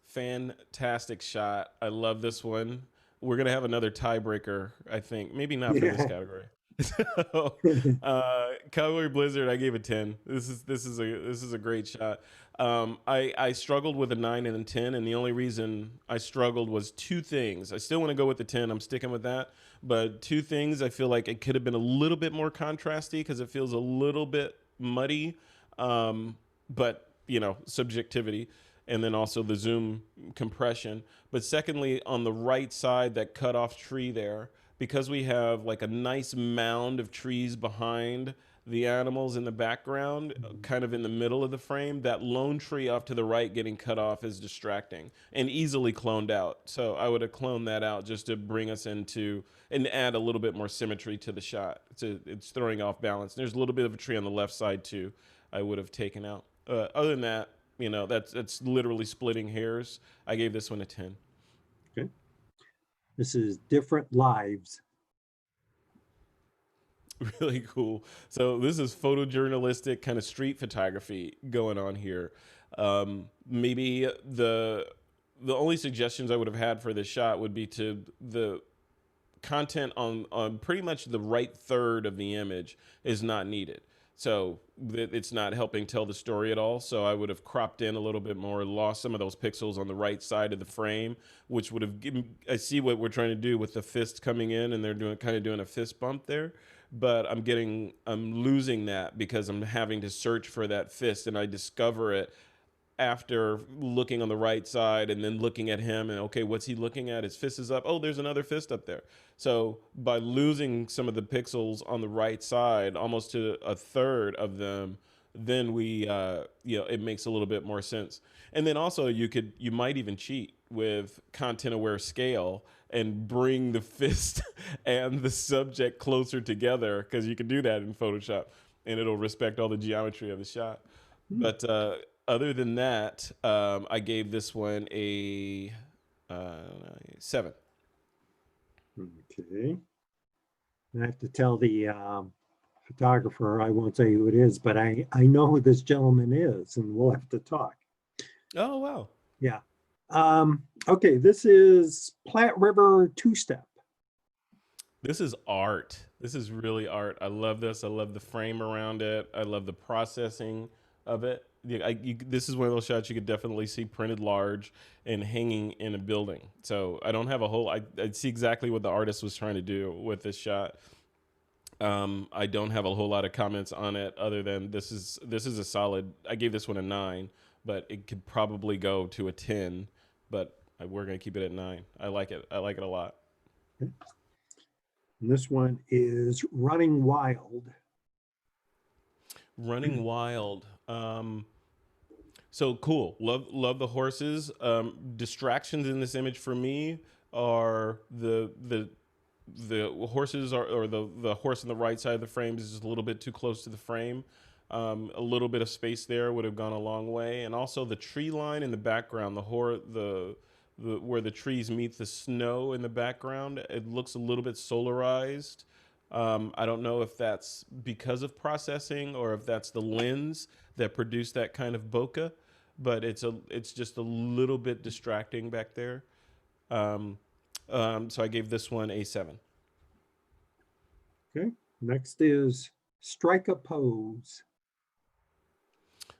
S1: Fantastic shot. I love this one. We're gonna have another tiebreaker, I think. Maybe not for this category. So, Cowboy Blizzard, I gave a 10. This is a great shot. I struggled with a 9 and a 10, and the only reason I struggled was 2 things. I still want to go with the 10. I'm sticking with that, but 2 things. I feel like it could have been a little bit more contrasty because it feels a little bit muddy, but subjectivity. And then also the zoom compression. But secondly, on the right side, that cut off tree there, because we have like a nice mound of trees behind the animals in the background, kind of in the middle of the frame, that lone tree off to the right getting cut off is distracting and easily cloned out. So I would have cloned that out just to bring us into and add a little bit more symmetry to the shot. It's throwing off balance. There's a little bit of a tree on the left side too, I would have taken out. Other than that, that's literally splitting hairs. I gave this one a 10.
S2: Okay. This is Different Lives.
S1: Really cool. So this is photojournalistic kind of street photography going on here. Maybe the only suggestions I would have had for this shot would be to the content on pretty much the right third of the image is not needed. So it's not helping tell the story at all. So I would have cropped in a little bit more, lost some of those pixels on the right side of the frame, which would have given, I see what we're trying to do with the fist coming in and they're doing a fist bump there. But I'm losing that because I'm having to search for that fist and I discover it after looking on the right side and then looking at him and okay, what's he looking at? His fist is up. Oh, there's another fist up there. So by losing some of the pixels on the right side, almost to a third of them, then it makes a little bit more sense. And then also you might even cheat with content aware scale and bring the fist and the subject closer together because you can do that in Photoshop and it'll respect all the geometry of the shot. But other than that, I gave this one a 7.
S2: Okay. I have to tell the photographer, I won't say who it is, but I know who this gentleman is and we'll have to talk.
S1: Oh, wow.
S2: Yeah. Okay, this is Platte River two-step.
S1: This is art. This is really art. I love this. I love the frame around it. I love the processing of it. This is one of those shots you could definitely see printed large and hanging in a building. So I don't have I see exactly what the artist was trying to do with this shot. I don't have a whole lot of comments on it other than this is a solid. I gave this one a 9, but it could probably go to a 10, but we're going to keep it at 9. I like it. I like it a lot.
S2: Okay. And this one is Running Wild.
S1: Running Wild. So cool. Love the horses. Distractions in this image for me are the horses or the horse on the right side of the frame is just a little bit too close to the frame. A little bit of space there would have gone a long way, and also the tree line in the background, where the trees meet the snow in the background, it looks a little bit solarized. I don't know if that's because of processing or if that's the lens that produced that kind of bokeh, but it's just a little bit distracting back there. So I gave this one a 7.
S2: Okay. Next is Strike a Pose.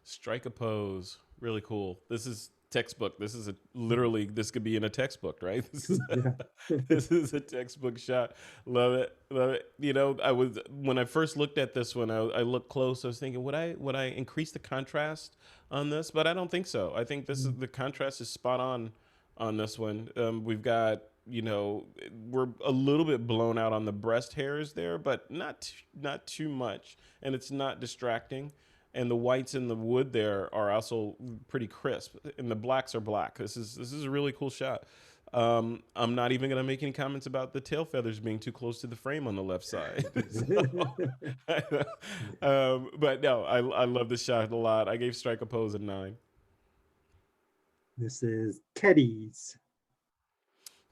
S1: Strike a pose. Really cool. This is textbook. This is literally, this could be in a textbook, right?
S2: Yeah.
S1: This is a textbook shot. Love it. Love it. You know, when I first looked at this one, I looked close. I was thinking, would I increase the contrast on this? But I don't think so. I think the contrast is spot on this one. We've got, you know, we're a little bit blown out on the breast hairs there, but not too much. And it's not distracting. And the whites in the wood there are also pretty crisp, and the blacks are black. This is a really cool shot. I'm not even going to make any comments about the tail feathers being too close to the frame on the left side. But no, I love this shot a lot. I gave Strike a Pose a 9.
S2: This is Teddy's.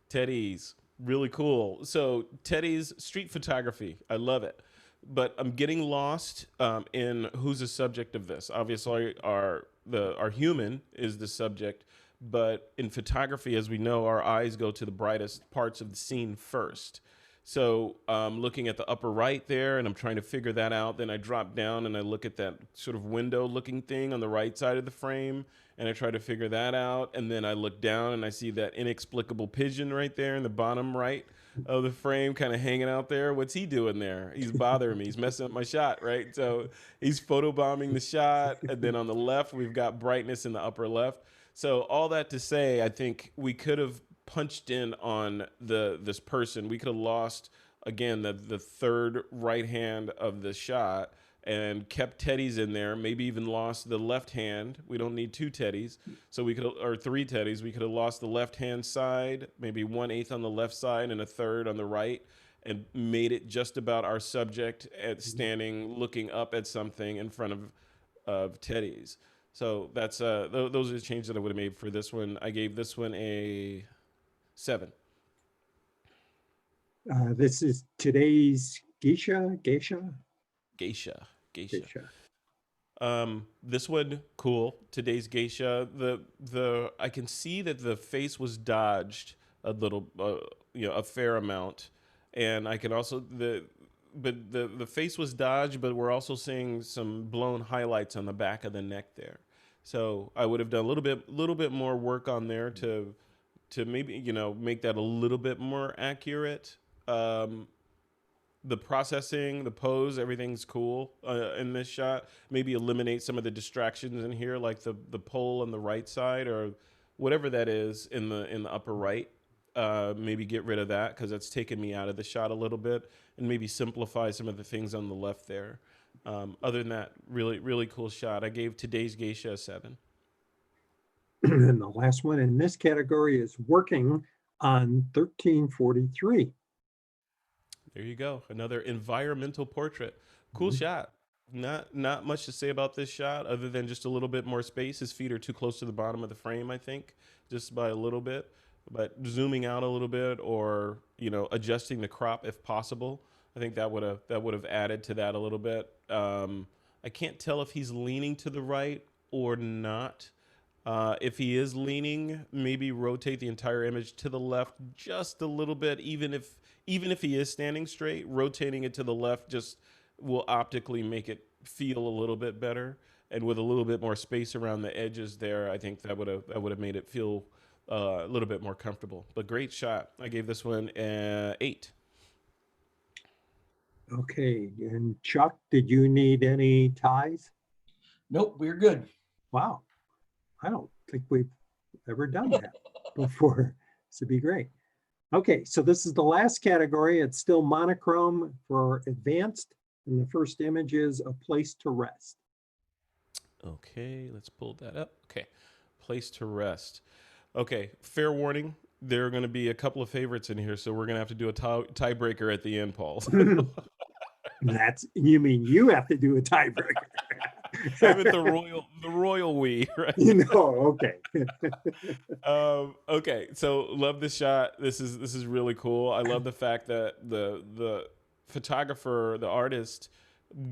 S1: Teddy's, really cool. So Teddy's street photography, I love it. But I'm getting lost in who's the subject of this. Obviously, our human is the subject, but in photography, as we know, our eyes go to the brightest parts of the scene first. So I'm looking at the upper right there, and I'm trying to figure that out. Then I drop down and I look at that sort of window-looking thing on the right side of the frame, and I try to figure that out. And then I look down and I see that inexplicable pigeon right there in the bottom right of the frame, kind of hanging out there. What's he doing there? He's bothering me. He's messing up my shot, right? So he's photobombing the shot. And then on the left, we've got brightness in the upper left. So all that to say, I think we could have punched in on this person. We could have lost, again, the third right hand of the shot and kept Teddy's in there, maybe even lost the left hand. We don't need 2 Teddy's, so we could, or 3 Teddy's. We could have lost the left hand side, maybe 1/8 on the left side and a third on the right, and made it just about our subject at standing, looking up at something in front of Teddy's. So that's those are the changes that I would have made for this one. I gave this one a 7.
S2: This is today's geisha.
S1: This one, cool. Today's geisha. I can see that the face was dodged a little, a fair amount, and I can also the face was dodged, but we're also seeing some blown highlights on the back of the neck there. So I would have done a little bit more work on there to maybe, make that a little bit more accurate. The processing, the pose, everything's cool in this shot. Maybe eliminate some of the distractions in here, like the pole on the right side or whatever that is in the upper right. Maybe get rid of that because that's taken me out of the shot a little bit, and maybe simplify some of the things on the left there. Other than that, really, really cool shot. I gave today's geisha a 7.
S2: And the last one in this category is working on 1343.
S1: There you go. Another environmental portrait. Cool shot. Not much to say about this shot other than just a little bit more space. His feet are too close to the bottom of the frame, I think, just by a little bit. But zooming out a little bit, or adjusting the crop if possible, I think that would have added to that a little bit. I can't tell if he's leaning to the right or not. If he is leaning, maybe rotate the entire image to the left just a little bit. Even if he is standing straight, rotating it to the left just will optically make it feel a little bit better. And with a little bit more space around the edges there, I think that would have made it feel a little bit more comfortable. But great shot. I gave this one 8.
S2: Okay, and Chuck, did you need any ties?
S6: Nope, we're good.
S2: Wow, I don't think we've ever done that before. This would be great. Okay, so this is the last category. It's still monochrome for advanced, and the first image is a place to rest.
S1: Okay, let's pull that up. Okay, place to rest. Okay, fair warning. There are going to be a couple of favorites in here, so we're going to have to do a tiebreaker at the end, Paul.
S2: You mean you have to do a tiebreaker?
S1: I'm at the royal we, right?
S2: Okay.
S1: Okay, so love this shot. This is really cool. I love the fact that the photographer, the artist,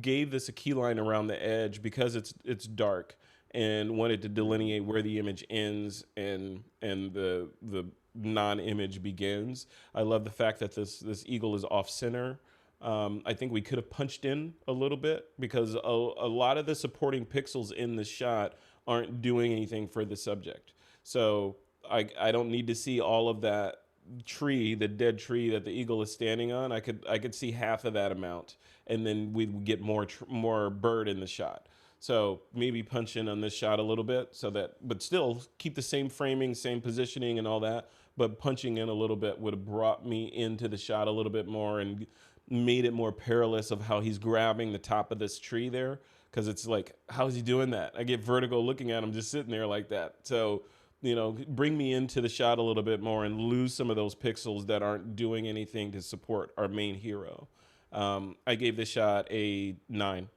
S1: gave this a key line around the edge because it's dark, and wanted to delineate where the image ends and the non-image begins. I love the fact that this eagle is off center. I think we could have punched in a little bit because a lot of the supporting pixels in the shot aren't doing anything for the subject. So I don't need to see all of that tree, the dead tree that the eagle is standing on. I could see half of that amount, and then we'd get more bird in the shot. So maybe punch in on this shot a little bit, so that, but still keep the same framing, same positioning, and all that. But punching in a little bit would have brought me into the shot a little bit more and made it more perilous of how he's grabbing the top of this tree there. Because it's like, how is he doing that? I get vertigo looking at him just sitting there like that. So, bring me into the shot a little bit more and lose some of those pixels that aren't doing anything to support our main hero. I gave this shot a 9.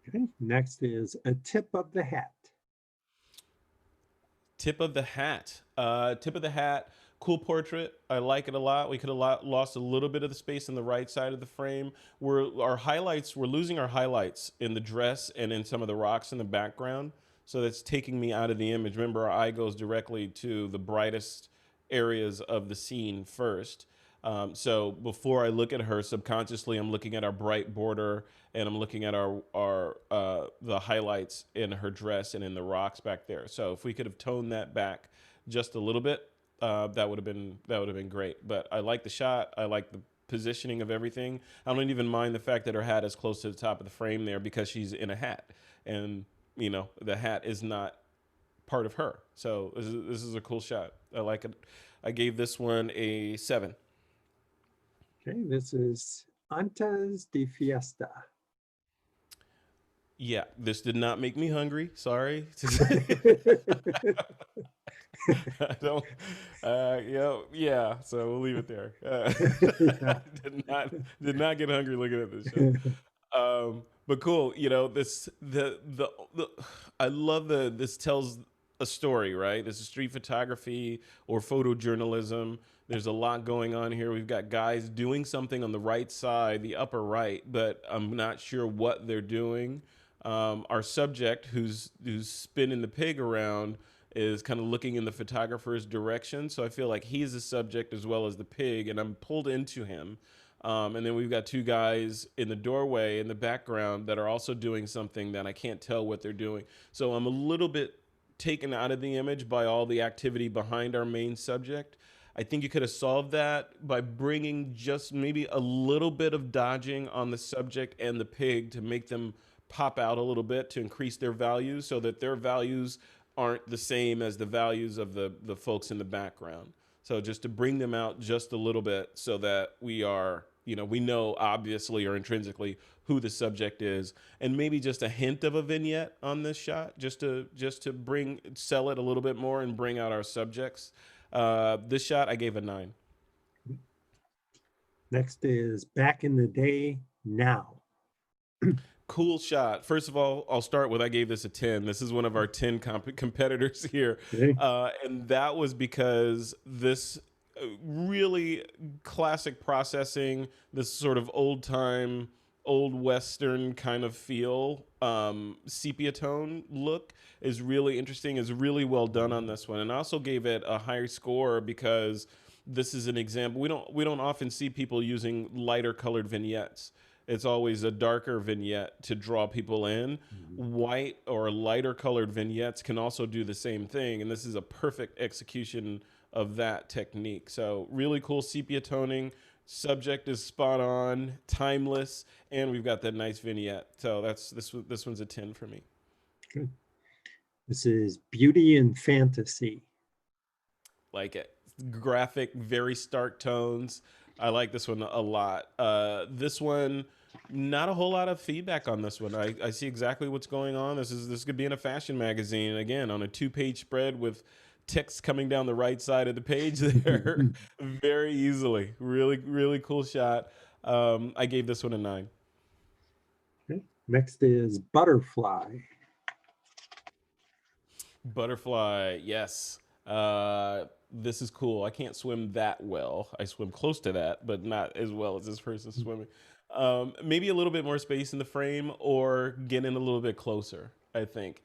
S2: Okay, next is a tip of the hat.
S1: Tip of the hat. Tip of the hat. Cool portrait. I like it a lot. We could have lost a little bit of the space on the right side of the frame. We're losing our highlights in the dress and in some of the rocks in the background. So that's taking me out of the image. Remember, our eye goes directly to the brightest areas of the scene first. So before I look at her, subconsciously, I'm looking at our bright border, and I'm looking at the highlights in her dress and in the rocks back there. So if we could have toned that back just a little bit, that would have been great. But I like the shot. I like the positioning of everything. I don't even mind the fact that her hat is close to the top of the frame there, because she's in a hat, and the hat is not part of her. So this is a cool shot. I like it. I gave this one a 7.
S2: Okay, this is Antes de Fiesta.
S1: Yeah, this did not make me hungry. Sorry. I don't. Yeah. So we'll leave it there. Did not get hungry looking at this show. But cool. I love this tells a story, right? This is street photography or photojournalism. There's a lot going on here. We've got guys doing something on the right side, the upper right, but I'm not sure what they're doing. Our subject, who's spinning the pig around, is kind of looking in the photographer's direction. So I feel like he's the subject as well as the pig, and I'm pulled into him. And then we've got two guys in the doorway in the background that are also doing something that I can't tell what they're doing. So I'm a little bit taken out of the image by all the activity behind our main subject. I think you could have solved that by bringing just maybe a little bit of dodging on the subject and the pig to make them pop out a little bit, to increase their values, so that their values aren't the same as the values of the folks in the background. So just to bring them out just a little bit, so that we know obviously or intrinsically who the subject is, and maybe just a hint of a vignette on this shot, just to sell it a little bit more and bring out our subjects. This shot I gave a 9.
S2: Next is Back in the Day, Now.
S1: Cool shot. First of all, I'll start with, I gave this a 10. This is one of our 10 competitors here.
S2: Okay.
S1: And that was because this really classic processing, this sort of old Western kind of feel, sepia tone look is really interesting, is really well done on this one. And I also gave it a higher score because this is an example. We don't often see people using lighter colored vignettes. It's always a darker vignette to draw people in. White or lighter colored vignettes can also do the same thing. And this is a perfect execution of that technique. So really cool sepia toning. Subject is spot on, timeless, and we've got that nice vignette. So this one's a 10 for me.
S2: Good. This is Beauty and Fantasy.
S1: Like it. Graphic, very stark tones. I like this one a lot. This one, not a whole lot of feedback on this one. I see exactly what's going on. This could be in a fashion magazine, again, on a 2-page spread with text coming down the right side of the page there very easily. Really, really cool shot. I gave this one a 9.
S2: Okay. Next is Butterfly.
S1: Butterfly, yes. This is cool. I can't swim that well. I swim close to that, but not as well as this person's swimming. Maybe a little bit more space in the frame, or get in a little bit closer, I think.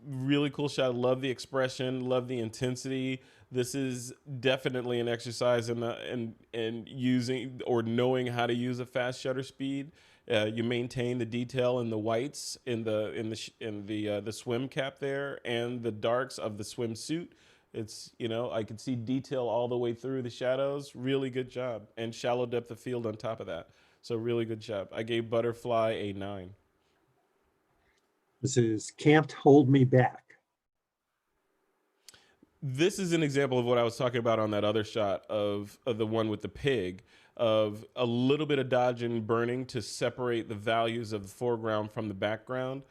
S1: Really cool shot. Love the expression, love the intensity. This is definitely an exercise in using or knowing how to use a fast shutter speed. You maintain the detail in the whites in the swim cap there and the darks of the swimsuit. It's, I could see detail all the way through the shadows. Really good job. And shallow depth of field on top of that. So really good job. I gave Butterfly a 9.
S2: This is Can't Hold Me Back.
S1: This is an example of what I was talking about on that other shot of the one with the pig, of a little bit of dodge and burning to separate the values of the foreground from the background.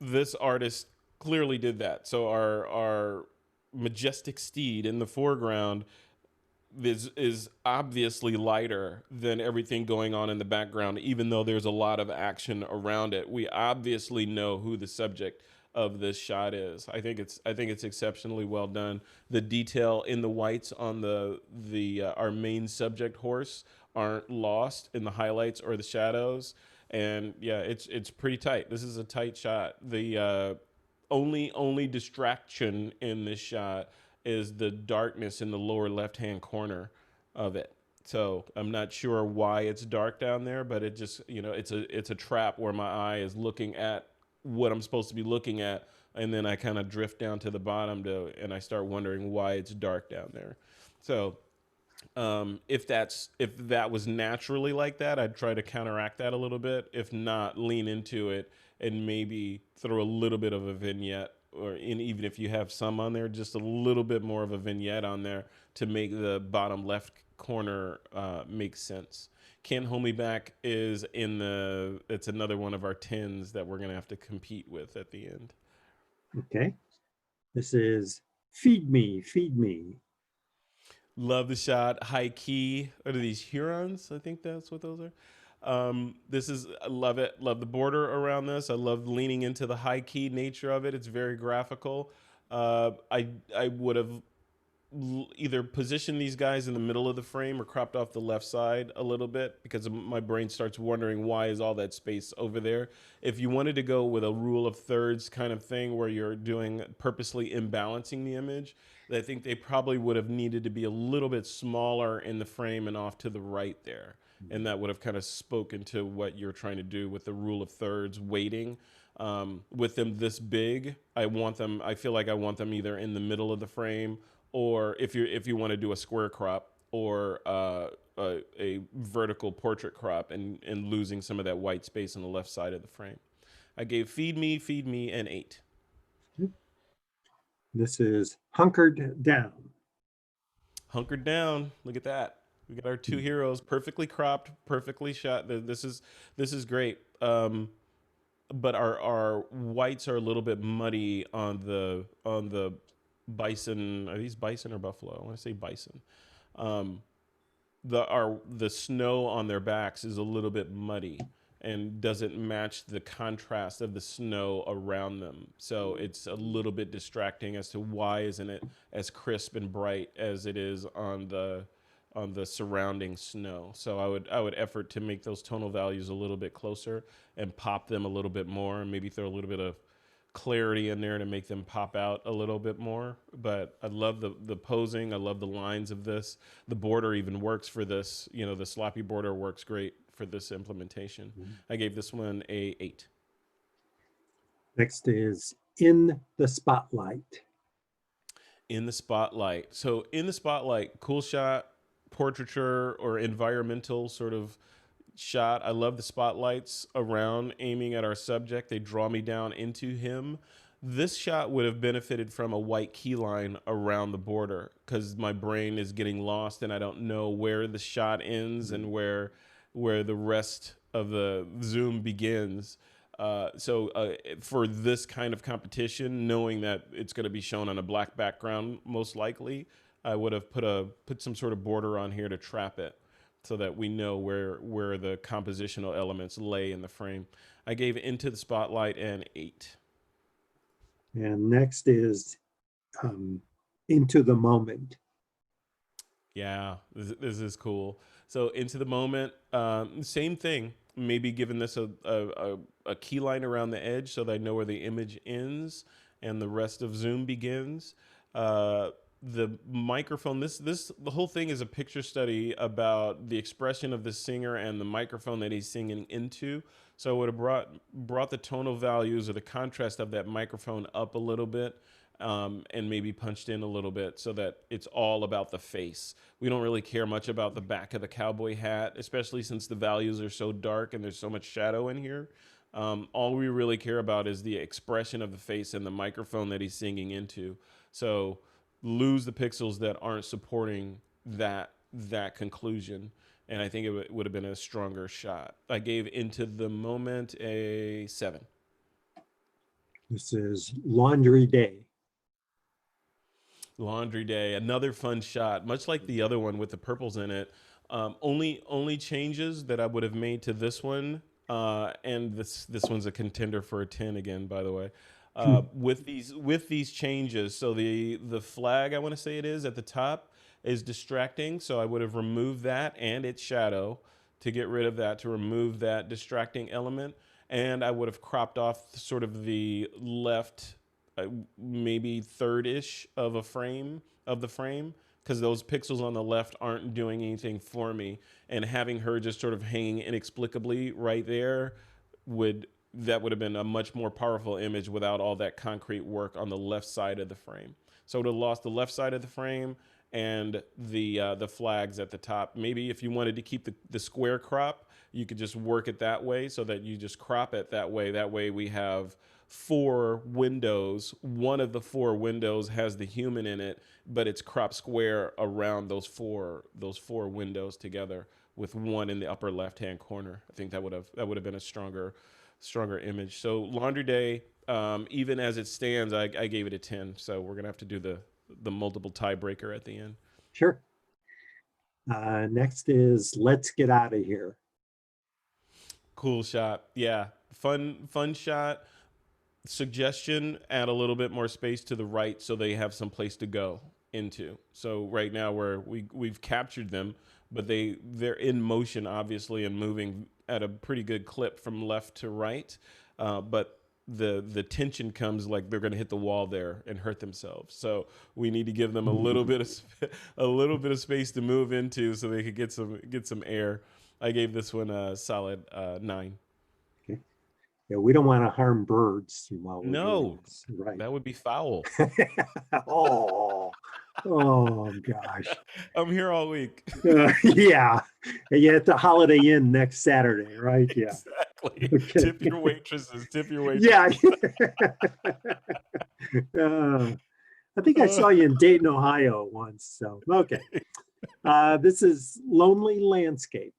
S1: This artist clearly did that. So our majestic steed in the foreground is obviously lighter than everything going on in the background, even though there's a lot of action around it. We obviously know who the subject of this shot is. I think it's exceptionally well done. The detail in the whites on our main subject horse aren't lost in the highlights or the shadows. And yeah, it's pretty tight. This is a tight shot. The only distraction in this shot is the darkness in the lower left-hand corner of it. So I'm not sure why it's dark down there, but it just, it's a trap where my eye is looking at what I'm supposed to be looking at, and then I kind of drift down to the bottom and I start wondering why it's dark down there. So if that was naturally like that, I'd try to counteract that a little bit. If not, lean into it and maybe throw a little bit of a vignette, even if you have some on there, just a little bit more of a vignette on there to make the bottom left corner make sense. Can't Hold Me Back is it's another one of our 10s that we're going to have to compete with at the end.
S2: Okay. This is Feed Me, Feed Me.
S1: Love the shot. High key. What are these, Hurons? I think that's what those are. I love it. Love the border around this. I love leaning into the high key nature of it. It's very graphical. I would have either positioned these guys in the middle of the frame or cropped off the left side a little bit, because my brain starts wondering why is all that space over there. If you wanted to go with a rule of thirds kind of thing where you're doing purposely imbalancing the image, I think they probably would have needed to be a little bit smaller in the frame and off to the right there. And that would have kind of spoken to what you're trying to do with the rule of thirds weighting. With them this big, I feel like I want them either in the middle of the frame, or if you want to do a square crop, or a vertical portrait crop and losing some of that white space on the left side of the frame. I gave Feed Me an 8.
S2: This is Hunkered Down.
S1: Hunkered down. Look at that. We got our two heroes perfectly cropped, perfectly shot. This is great. But our whites are a little bit muddy on the bison. Are these bison or buffalo? I want to say bison. The snow on their backs is a little bit muddy and doesn't match the contrast of the snow around them. So it's a little bit distracting as to why isn't it as crisp and bright as it is on the surrounding snow. So I would effort to make those tonal values a little bit closer and pop them a little bit more, and maybe throw a little bit of clarity in there to make them pop out a little bit more. But I love the posing. I love the lines of this. The border even works for this. The sloppy border works great for this implementation. I gave this one a 8.
S2: Next is In the Spotlight.
S1: In the Spotlight. So In the Spotlight, cool shot, portraiture or environmental sort of shot. I love the spotlights around aiming at our subject. They draw me down into him. This shot would have benefited from a white key line around the border, because my brain is getting lost and I don't know where the shot ends and where the rest of the zoom begins. So for this kind of competition, knowing that it's going to be shown on a black background, most likely, I would have put some sort of border on here to trap it, so that we know where the compositional elements lay in the frame. I gave Into the Spotlight an 8.
S2: And next is Into the Moment.
S1: Yeah, this is cool. So Into the Moment, same thing. Maybe giving this a key line around the edge so that I know where the image ends and the rest of zoom begins. the microphone, the whole thing is a picture study about the expression of the singer and the microphone that he's singing into. So I would have brought the tonal values or the contrast of that microphone up a little bit, and maybe punched in a little bit so that it's all about the face. We don't really care much about the back of the cowboy hat, especially since the values are so dark and there's so much shadow in here. All we really care about is the expression of the face and the microphone that he's singing into. So lose the pixels that aren't supporting that conclusion. And I think it would have been a stronger shot. I gave Into the Moment a 7.
S2: This is Laundry Day.
S1: Laundry Day, another fun shot, much like the other one with the purples in it. Only changes that I would have made to this one, and this one's a contender for a 10 again, by the way. With these changes, so the flag, I want to say it is at the top, is distracting, so I would have removed that and its shadow to get rid of that, to remove that distracting element, and I would have cropped off sort of the left, maybe third-ish of the frame, because those pixels on the left aren't doing anything for me, and having her just sort of hanging inexplicably right there would have been a much more powerful image without all that concrete work on the left side of the frame. So it would have lost the left side of the frame and the flags at the top. Maybe if you wanted to keep the square crop, you could just work it that way so that you just crop it that way. That way we have 4 windows. One of the 4 windows has the human in it, but it's cropped square around those four windows together with one in the upper left-hand corner. I think that would have been a stronger image. So Laundry Day, even as it stands, I gave it a 10. So we're gonna have to do the multiple tiebreaker at the end.
S2: Sure. Next is Let's Get Out of Here.
S1: Cool shot. Yeah, fun shot. Suggestion: add a little bit more space to the right so they have some place to go into. So right now we've captured them, but they're in motion obviously and moving at a pretty good clip from left to right. But the tension comes like they're going to hit the wall there and hurt themselves. So we need to give them a little bit of space to move into so they could get some air. I gave this one a solid 9.
S2: Okay. Yeah, we don't want to harm birds while we're
S1: No,
S2: doing this. Right.
S1: that would be foul.
S2: oh gosh.
S1: I'm here all week.
S2: Yeah. And you at the Holiday Inn next Saturday, right? Yeah.
S1: Exactly.
S2: Okay.
S1: Tip your waitresses.
S2: Yeah. I think I saw you in Dayton, Ohio once. So, okay. This is Lonely Landscape.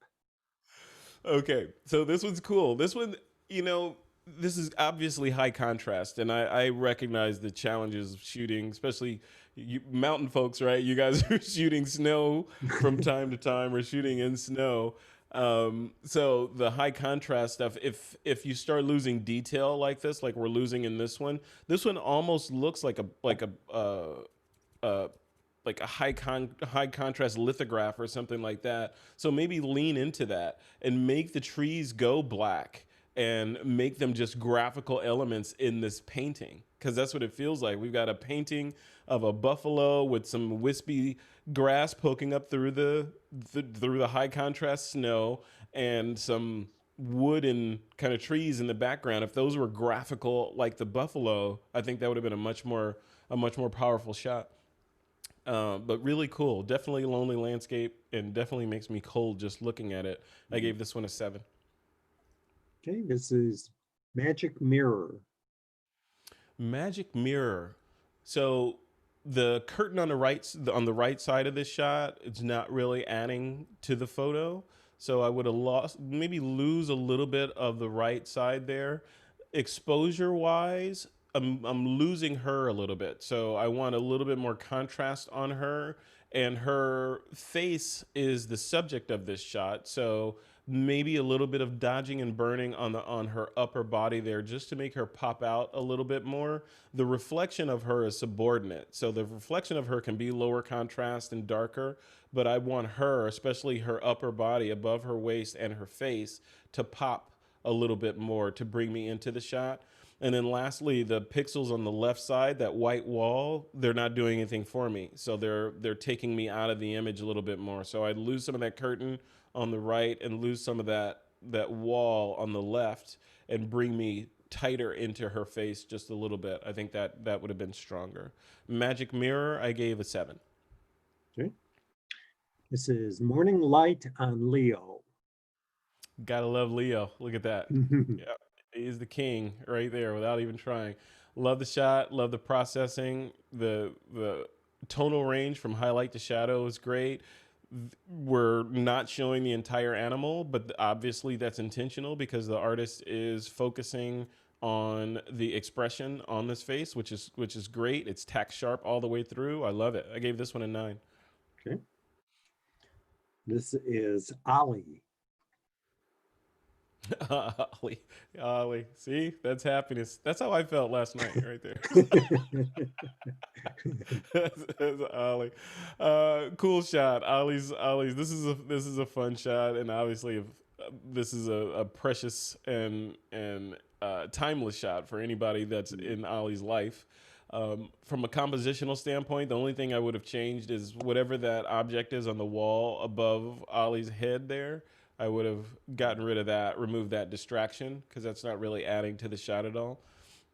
S1: Okay, so this one's cool. This one, this is obviously high contrast, and I recognize the challenges of shooting, especially you mountain folks, right? You guys are shooting snow from time to time or shooting in snow. So the high contrast stuff, if you start losing detail like this, like we're losing in this one almost looks like a high contrast lithograph or something like that. So maybe lean into that and make the trees go black and make them just graphical elements in this painting, because that's what it feels like. We've got a painting of a buffalo with some wispy grass poking up through the high contrast snow and some wooden kind of trees in the background. If those were graphical like the buffalo, I think that would have been a much more powerful shot. But really cool. Definitely Lonely Landscape, and definitely makes me cold just looking at it. I gave this one a 7.
S2: Okay, this is Magic Mirror.
S1: Magic Mirror. So the curtain on the right side of this shot, it's not really adding to the photo. So I would have lose a little bit of the right side there. Exposure wise, I'm losing her a little bit. So I want a little bit more contrast on her, and her face is the subject of this shot. So maybe a little bit of dodging and burning on her upper body there, just to make her pop out a little bit more. The reflection of her is subordinate. So the reflection of her can be lower contrast and darker, but I want her, especially her upper body above her waist and her face, to pop a little bit more to bring me into the shot. And then lastly, the pixels on the left side, that white wall, they're not doing anything for me. So they're taking me out of the image a little bit more. So I lose some of that curtain on the right and lose some of that wall on the left and bring me tighter into her face just a little bit. I think that would have been stronger. Magic Mirror, I gave a 7.
S2: Okay. This is Morning Light on Leo.
S1: Gotta love Leo. Look at that. Yeah, he's the king right there without even trying. Love the shot. Love the processing. The tonal range from highlight to shadow is great. We're not showing the entire animal, but obviously that's intentional because the artist is focusing on the expression on this face, which is great. It's tack sharp all the way through. I love it. I gave this one a 9.
S2: Okay. This is Ollie.
S1: Ollie. See, that's happiness. That's how I felt last night, right there. That's Ollie. Cool shot. Ollie's. This is a fun shot, and obviously, this is a precious and timeless shot for anybody that's in Ollie's life. From a compositional standpoint, the only thing I would have changed is whatever that object is on the wall above Ollie's head there. I would have gotten rid of that, removed that distraction, because that's not really adding to the shot at all.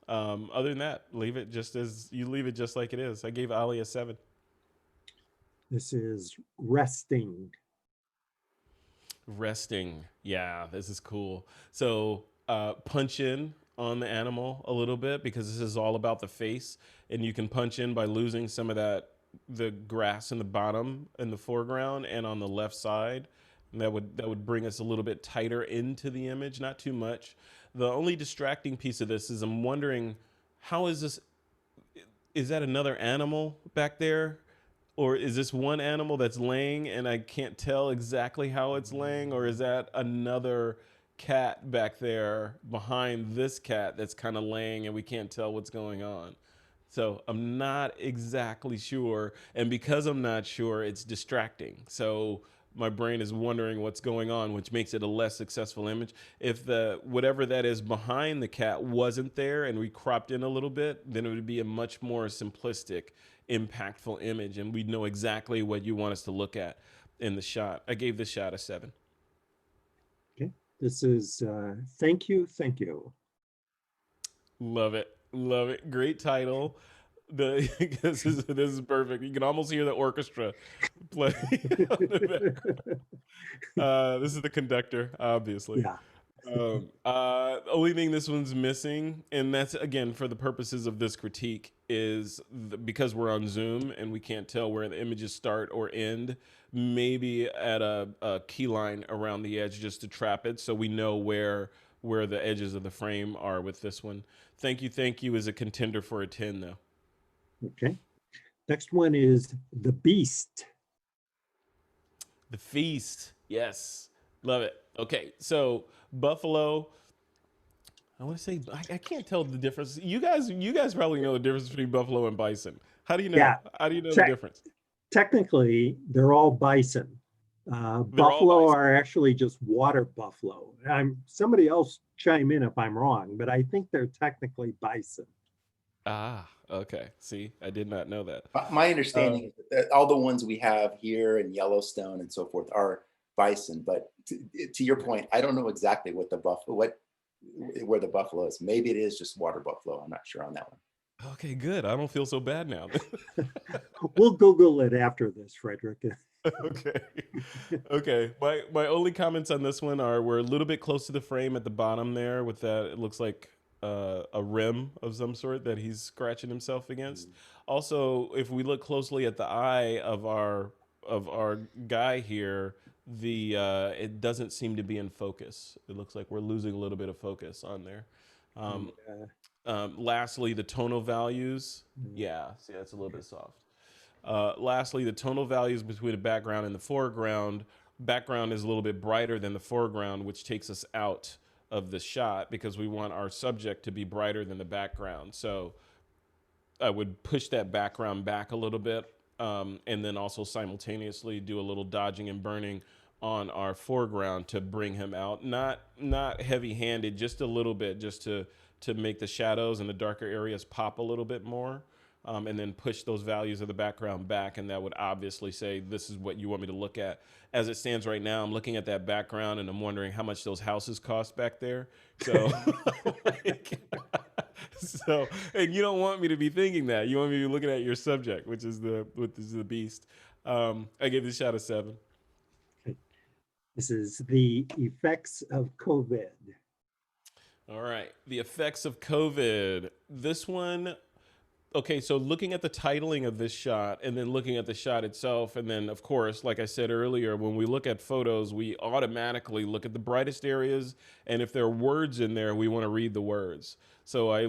S1: Other than that, leave it just like it is. I gave Ollie a 7.
S2: This is Resting.
S1: Resting. Yeah, this is cool. So punch in on the animal a little bit, because this is all about the face, and you can punch in by losing some of the grass in the bottom, in the foreground, and on the left side. And that would bring us a little bit tighter into the image, not too much. The only distracting piece of this is I'm wondering, how is this? Is that another animal back there? Or is this one animal that's laying and I can't tell exactly how it's laying? Or is that another cat back there behind this cat that's kind of laying and we can't tell what's going on? So I'm not exactly sure. And because I'm not sure, it's distracting. So my brain is wondering what's going on, which makes it a less successful image. If whatever that is behind the cat wasn't there and we cropped in a little bit, then it would be a much more simplistic, impactful image, and we'd know exactly what you want us to look at in the shot. I gave this shot a 7.
S2: Okay. This is Thank You, Thank You.
S1: Love it. Love it. Great title. This is perfect. You can almost hear the orchestra play. This is the conductor, obviously.
S2: Yeah.
S1: Only thing this one's missing, and that's again for the purposes of this critique, is because we're on Zoom and we can't tell where the images start or end. Maybe add a key line around the edge just to trap it, so we know where the edges of the frame are with this one. Thank You is a contender for a 10 though.
S2: Okay. Next one is The Beast.
S1: The Feast. Yes. Love it. Okay. So Buffalo, I want to say, I can't tell the difference. You guys probably know the difference between buffalo and bison. How do you know?
S2: Yeah.
S1: How do you know the difference?
S2: Technically, they're all bison. Buffalo
S1: bison.
S2: are actually just water buffalo. Somebody else chime in if I'm wrong, but I think they're technically bison.
S1: Ah, okay. See, I did not know that.
S5: My understanding is that all the ones we have here in Yellowstone and so forth are bison. But to your point, I don't know exactly where the buffalo is. Maybe it is just water buffalo. I'm not sure on that one.
S1: Okay, good. I don't feel so bad now.
S2: We'll Google it after this, Frederick.
S1: Okay. My only comments on this one are we're a little bit close to the frame at the bottom there with that. It looks like a rim of some sort that he's scratching himself against. Also, if we look closely at the eye of our guy here, it doesn't seem to be in focus. It looks like we're losing a little bit of focus on there. Lastly, the tonal values. Yeah, see, that's a little bit soft. Lastly, the tonal values between the background and the foreground. Background is a little bit brighter than the foreground, which takes us out of the shot because we want our subject to be brighter than the background. So I would push that background back a little bit, and then also simultaneously do a little dodging and burning on our foreground to bring him out. Not heavy-handed, just a little bit, just to make the shadows and the darker areas pop a little bit more. And then push those values of the background back, and that would obviously say, this is what you want me to look at. As it stands right now, I'm looking at that background, and I'm wondering how much those houses cost back there. So, so, and you don't want me to be thinking that. You want me to be looking at your subject, which is the beast. I gave this shot a 7.
S2: This is the effects of COVID.
S1: All right, the effects of COVID. This one. Okay, so looking at the titling of this shot and then looking at the shot itself, and then, of course, like I said earlier, when we look at photos, we automatically look at the brightest areas, and if there are words in there, we want to read the words. So I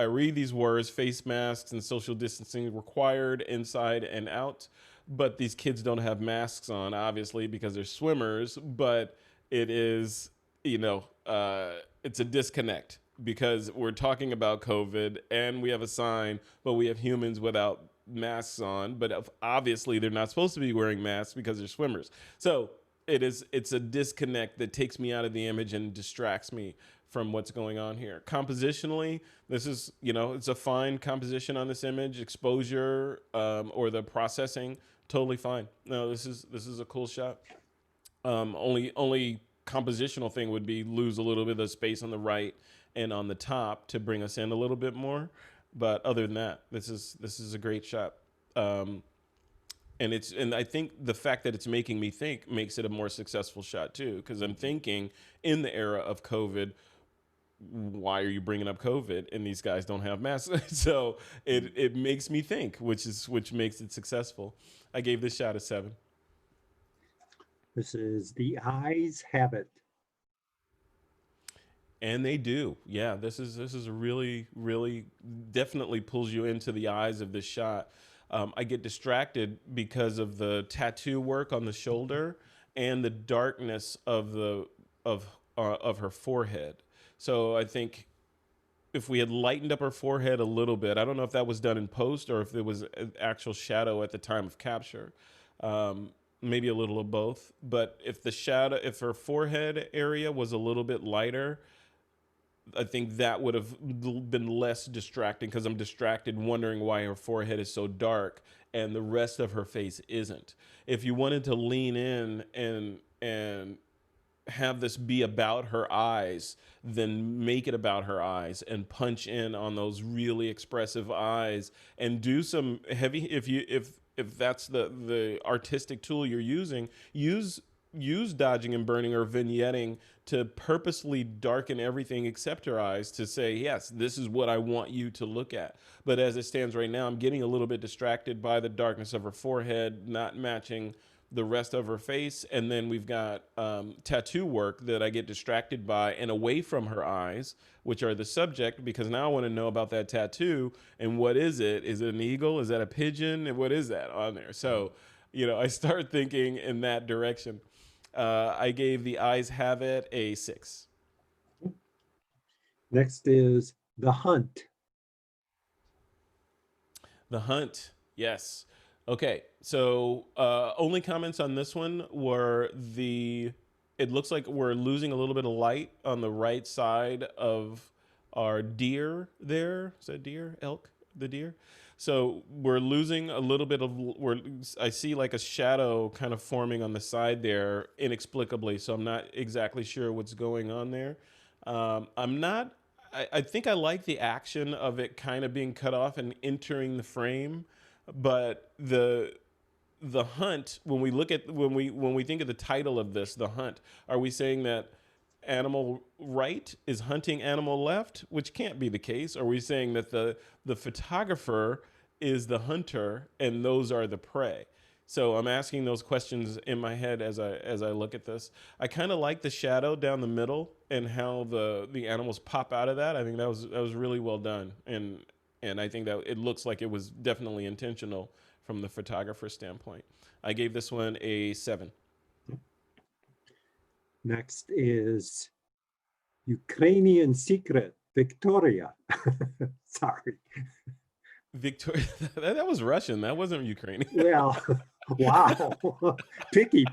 S1: read these words: face masks and social distancing required inside and out. But these kids don't have masks on, obviously, because they're swimmers, but it is, it's a disconnect. Because we're talking about COVID and we have a sign, but we have humans without masks on. But obviously they're not supposed to be wearing masks because they're swimmers. So it's a disconnect that takes me out of the image and distracts me from what's going on here. Compositionally, this is, it's a fine composition on this image. Exposure or the processing, totally fine. No, this is a cool shot. Only compositional thing would be lose a little bit of the space on the right and on the top to bring us in a little bit more. But other than that, this is a great shot. And I think the fact that it's making me think makes it a more successful shot too, because I'm thinking in the era of COVID, why are you bringing up COVID and these guys don't have masks? So it makes me think, which makes it successful. I gave this shot a 7.
S2: This is the eyes have it.
S1: And they do. Yeah, this is a really, really definitely pulls you into the eyes of this shot. I get distracted because of the tattoo work on the shoulder and the darkness of her forehead. So I think if we had lightened up her forehead a little bit, I don't know if that was done in post or if there was an actual shadow at the time of capture. Maybe a little of both. But if her forehead area was a little bit lighter, I think that would have been less distracting, because I'm distracted wondering why her forehead is so dark and the rest of her face isn't. If you wanted to lean in and have this be about her eyes, then make it about her eyes and punch in on those really expressive eyes and do some heavy, if that's the artistic tool you're using, use dodging and burning or vignetting to purposely darken everything except her eyes to say, yes, this is what I want you to look at. But as it stands right now, I'm getting a little bit distracted by the darkness of her forehead, not matching the rest of her face. And then we've got tattoo work that I get distracted by and away from her eyes, which are the subject, because now I want to know about that tattoo. And what is it? Is it an eagle? Is that a pigeon? And what is that on there? So, I start thinking in that direction. I gave the eyes have it a 6.
S2: Next is the hunt.
S1: The hunt. Yes. Okay. So only comments on this one were it looks like we're losing a little bit of light on the right side of our deer there. Is that deer? Elk? The deer? So we're losing a little bit I see like a shadow kind of forming on the side there inexplicably. So I'm not exactly sure what's going on there. I think I like the action of it kind of being cut off and entering the frame, but the hunt, when we think of the title of this, the hunt, are we saying that animal right is hunting animal left, which can't be the case? Are we saying that the photographer is the hunter and those are the prey? So I'm asking those questions in my head as I look at this. I kind of like the shadow down the middle and how the animals pop out of that. I think that was really well done, and I think that it looks like it was definitely intentional from the photographer standpoint. I gave this one a 7.
S2: Next is Ukrainian secret, Victoria. Sorry.
S1: Victoria, that was Russian. That wasn't Ukrainian.
S2: Well, Wow. Picky.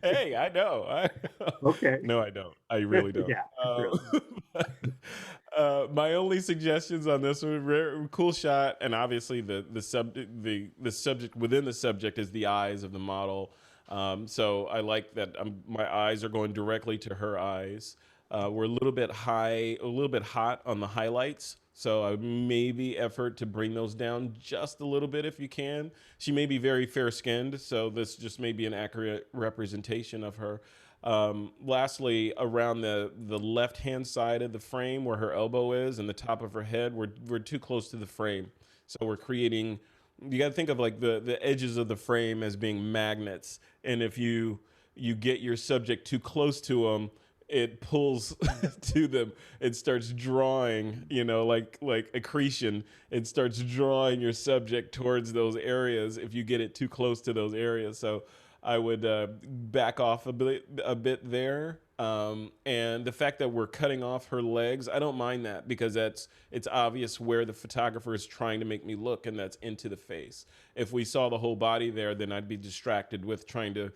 S1: Hey, I know.
S2: Okay.
S1: No, I don't. I really don't.
S2: Yeah, really.
S1: My only suggestions on this one, cool shot, and obviously the subject within the subject is the eyes of the model. So I like that my eyes are going directly to her eyes. We're a little bit hot on the highlights. So I maybe effort to bring those down just a little bit if you can. She may be very fair skinned, so this just may be an accurate representation of her. Lastly, around the left hand side of the frame where her elbow is and the top of her head, we're too close to the frame. So we're creating, you got to think of like the edges of the frame as being magnets. And if you get your subject too close to them, it pulls to them. It starts drawing, like accretion. It starts drawing your subject towards those areas if you get it too close to those areas. So I would back off a bit there. And the fact that we're cutting off her legs, I don't mind that because it's obvious where the photographer is trying to make me look, and that's into the face. If we saw the whole body there, then I'd be distracted with trying to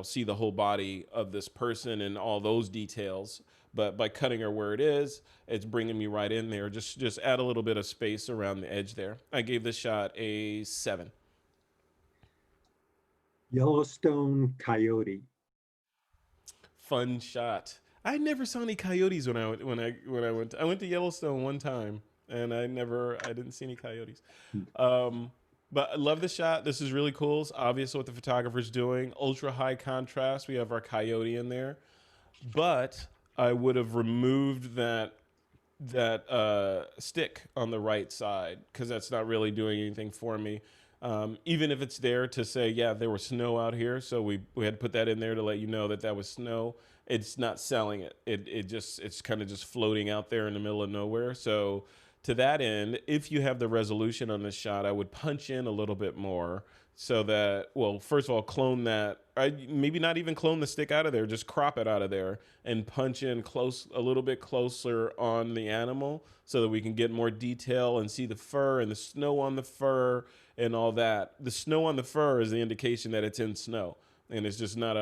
S1: see the whole body of this person and all those details. But by cutting her where it is, it's bringing me right in there. Just add a little bit of space around the edge there. I gave this shot a 7.
S2: Yellowstone Coyote.
S1: Fun shot. I never saw any coyotes when I went. I went to Yellowstone one time, and I didn't see any coyotes. But I love the shot. This is really cool. It's obvious what the photographer's doing. Ultra high contrast. We have our coyote in there, but I would have removed that stick on the right side because that's not really doing anything for me. Even if it's there to say, yeah, there was snow out here, so we had to put that in there to let you know that was snow. It's not selling it. It's kind of just floating out there in the middle of nowhere. So to that end, if you have the resolution on this shot, I would punch in a little bit more so that, well, first of all, clone that. Maybe not even clone the stick out of there, just crop it out of there and punch in a little bit closer on the animal so that we can get more detail and see the fur and the snow on the fur and all that. The snow on the fur is the indication that it's in snow, and it's just not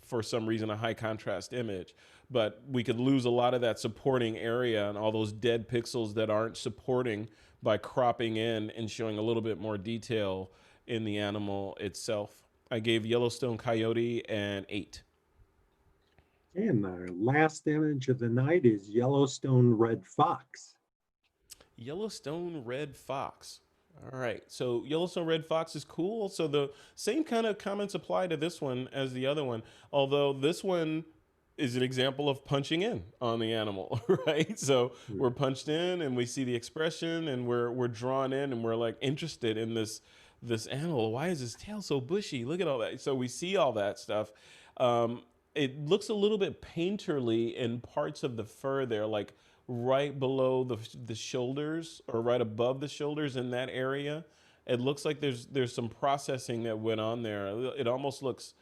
S1: for some reason, a high contrast image. But we could lose a lot of that supporting area and all those dead pixels that aren't supporting by cropping in and showing a little bit more detail in the animal itself. I gave Yellowstone Coyote an 8.
S2: And our last image of the night is Yellowstone Red Fox.
S1: Yellowstone Red Fox. All right, so Yellowstone Red Fox is cool. So the same kind of comments apply to this one as the other one, although this one is an example of punching in on the animal, right? So we're punched in and we see the expression and we're drawn in and we're like interested in this animal. Why is his tail so bushy? Look at all that. So we see all that stuff. It looks a little bit painterly in parts of the fur there, like right below the shoulders or right above the shoulders in that area. It looks like there's some processing that went on there. It almost looks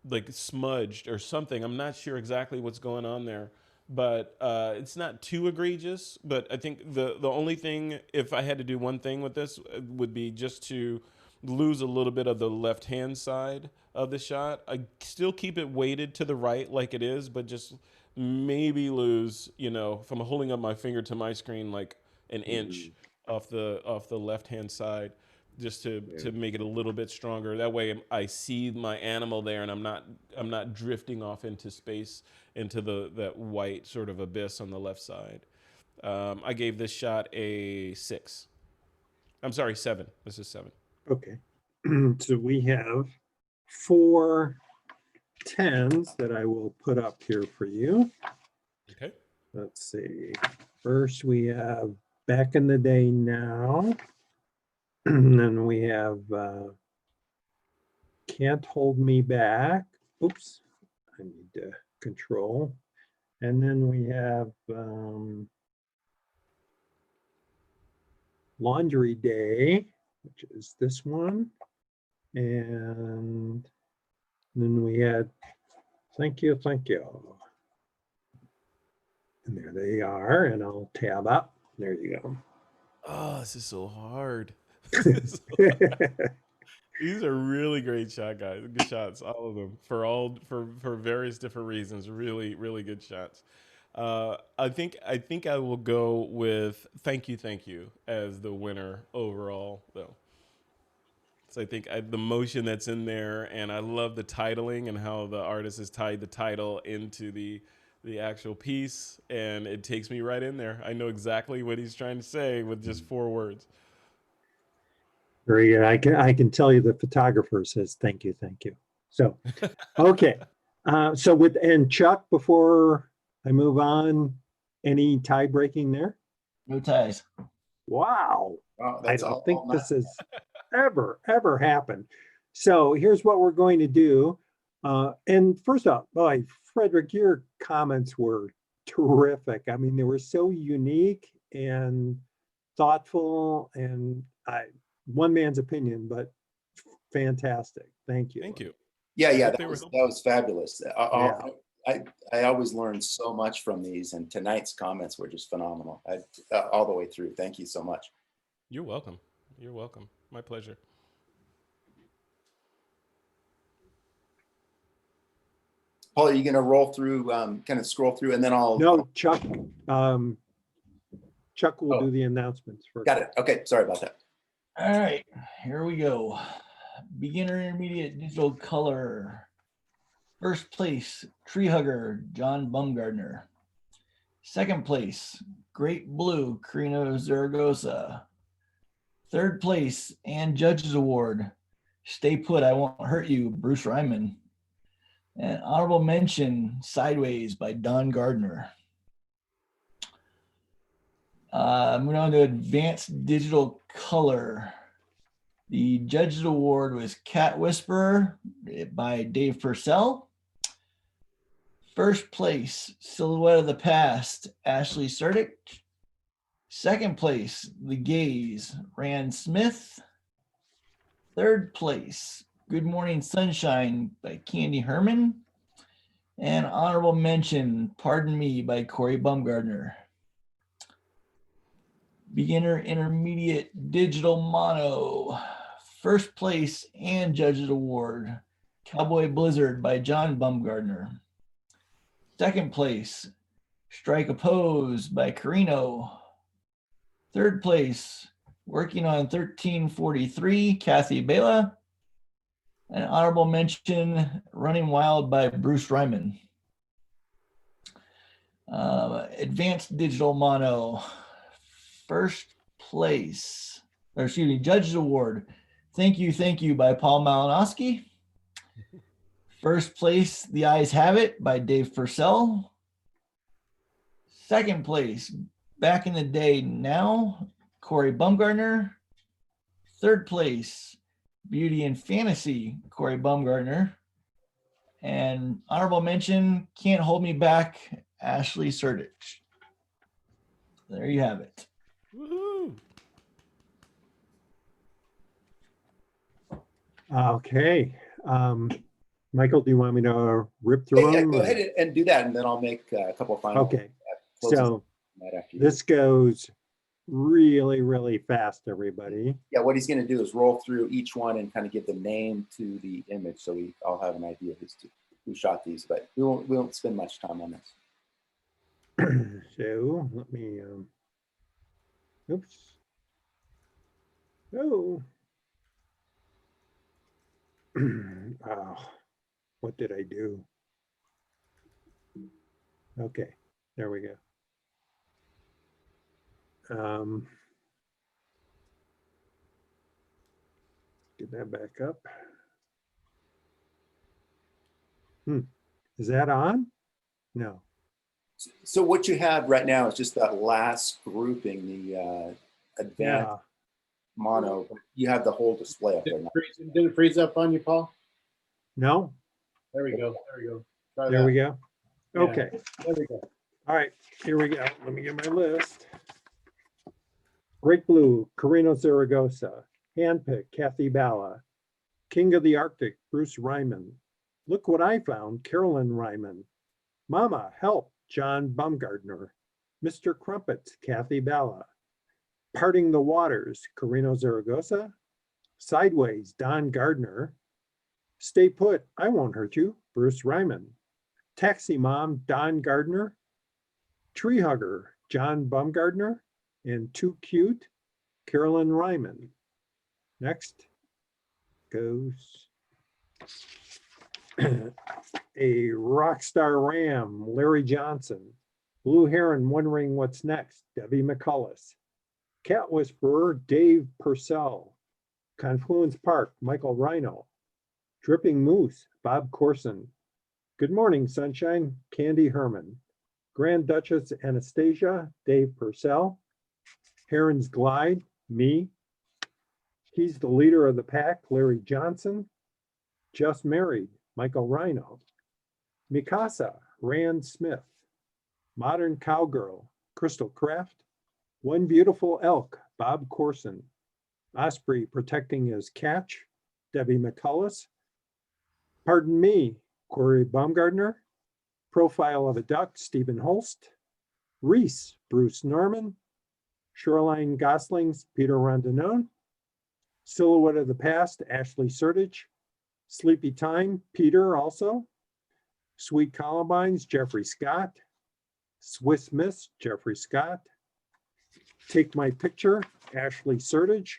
S1: like smudged or something. I'm not sure exactly what's going on there, but it's not too egregious. But I think the only thing, if I had to do one thing with this, would be just to lose a little bit of the left-hand side of the shot. I still keep it weighted to the right like it is, but just maybe lose, if I'm holding up my finger to my screen, like an inch off the left-hand side, just to make it a little bit stronger. That way I see my animal there and I'm not drifting off into space into that white sort of abyss on the left side. I gave this shot a 6. I'm sorry, 7. This is 7.
S2: Okay. So we have 4 10s that I will put up here for you.
S1: Okay.
S2: Let's see. First we have Back in the Day Now. And then we have Can't Hold Me Back. Oops, I need to control. And then we have Laundry Day, which is this one. And then we had Thank You, Thank You. And there they are. And I'll tab up. There you go.
S1: Oh, this is so hard. These are really great good shots, all of them, for various different reasons. Really, really good shots. I think I will go with thank you as the winner overall, though. So I think the motion that's in there, and I love the titling and how the artist has tied the title into the actual piece, and it takes me right in there. I know exactly what he's trying to say with just 4 words.
S2: Very good. I can tell you the photographer says thank you. So, okay. And Chuck, before I move on, any tie breaking there?
S6: No ties.
S2: Wow.
S5: Wow,
S2: I
S5: that's
S2: don't think
S5: all
S2: this has ever happened. So here's what we're going to do. And first off, boy, Frederick, your comments were terrific. I mean, they were so unique and thoughtful, and one man's opinion, but fantastic. Thank you.
S1: Thank you.
S5: Yeah,
S1: hope
S5: that
S1: they were
S5: was
S1: helpful.
S5: fabulous.
S2: Yeah.
S5: I always learn so much from these, and tonight's comments were just phenomenal. All the way through. Thank you so much.
S1: You're welcome. You're welcome. My pleasure.
S5: Paul, are you going to roll through, kind of scroll through, and then I'll.
S2: No, Chuck. Chuck will
S5: Oh.
S2: do the announcements first.
S5: Got it. Okay, sorry about that.
S6: All right, here we go. Beginner intermediate digital color. First place, Tree Hugger, John Bumgardner. Second place, Great Blue, Carino Zaragoza. Third place, and Judges Award, Stay Put, I Won't Hurt You, Bruce Ryman. And honorable mention, Sideways by Don Gardner. Moving on to advanced digital color. The Judges Award was Cat Whisperer by Dave Purcell. First place, Silhouette of the Past, Ashley Serdick. Second place, The Gaze, Rand Smith. Third place, Good Morning Sunshine by Candy Herman. And honorable mention, Pardon Me by Corey Bumgardner. Beginner intermediate digital mono. First place and Judges Award, Cowboy Blizzard by John Bumgardner. Second place, Strike a Pose by Carino. Third place, Working on 1343, Kathy Bela. And honorable mention, Running Wild by Bruce Ryman. Advanced digital mono. First place, Judges Award, Thank You by Paul Malinowski. First place, The Eyes Have It by Dave Purcell. Second place, Back in the Day Now, Corey Bumgardner. Third place, Beauty and Fantasy, Corey Bumgardner. And honorable mention, Can't Hold Me Back, Ashley Serdick. There you have it.
S1: Woohoo!
S2: Okay. Michael, do you want me to rip through
S5: Yeah,
S2: them?
S5: go ahead and do that, and then I'll make a couple of final.
S2: Okay.
S5: closes
S2: So
S5: right after you.
S2: this goes really fast, everybody.
S5: Yeah, what he's going to do is roll through each one and kind of give the name to the image, so we all have an idea who shot these. But we won't spend much time on this.
S2: So let me, oops. Oh. Oh, what did I do? Okay, there we go. Get that back up. Is that on? No.
S5: So what you have right now is just that last grouping, the advanced
S2: Yeah.
S5: mono. You have the whole display up there now.
S3: Did it freeze up on you, Paul?
S2: No?
S3: There we go. Try
S2: There
S3: that.
S2: we go.
S3: Yeah.
S2: Okay.
S3: There we go.
S2: All right, here we go. Let me get my list. Great Blue, Carino Zaragoza. Handpick, Kathy Bala. King of the Arctic, Bruce Ryman. Look What I Found, Carolyn Ryman. Mama, Help, John Bumgardner. Mr. Crumpets, Kathy Bala. Parting the Waters, Carino Zaragoza. Sideways, Don Gardner. Stay Put, I Won't Hurt You, Bruce Ryman. Taxi Mom, Don Gardner. Tree Hugger, John Bumgardner. And Too Cute, Carolyn Ryman. Next goes a Rockstar Ram, Larry Johnson. Blue Heron Wondering What's Next, Debbie McCullis. Cat Whisperer, Dave Purcell. Confluence Park, Michael Rhino. Dripping Moose, Bob Corson. Good Morning Sunshine, Candy Herman. Grand Duchess Anastasia, Dave Purcell. Heron's Glide, me. He's the Leader of the Pack, Larry Johnson. Just Married, Michael Rhino. Mikasa, Rand Smith. Modern Cowgirl, Crystal Craft. One Beautiful Elk, Bob Corson. Osprey Protecting His Catch, Debbie McCullis. Pardon Me, Corey Baumgardner. Profile of a Duck, Stephen Holst. Reese, Bruce Norman. Shoreline Goslings, Peter Rondinone. Silhouette of the Past, Ashley Sertich. Sleepy Time, Peter also. Sweet Columbines, Jeffrey Scott. Swiss Miss, Jeffrey Scott. Take My Picture, Ashley Sertich.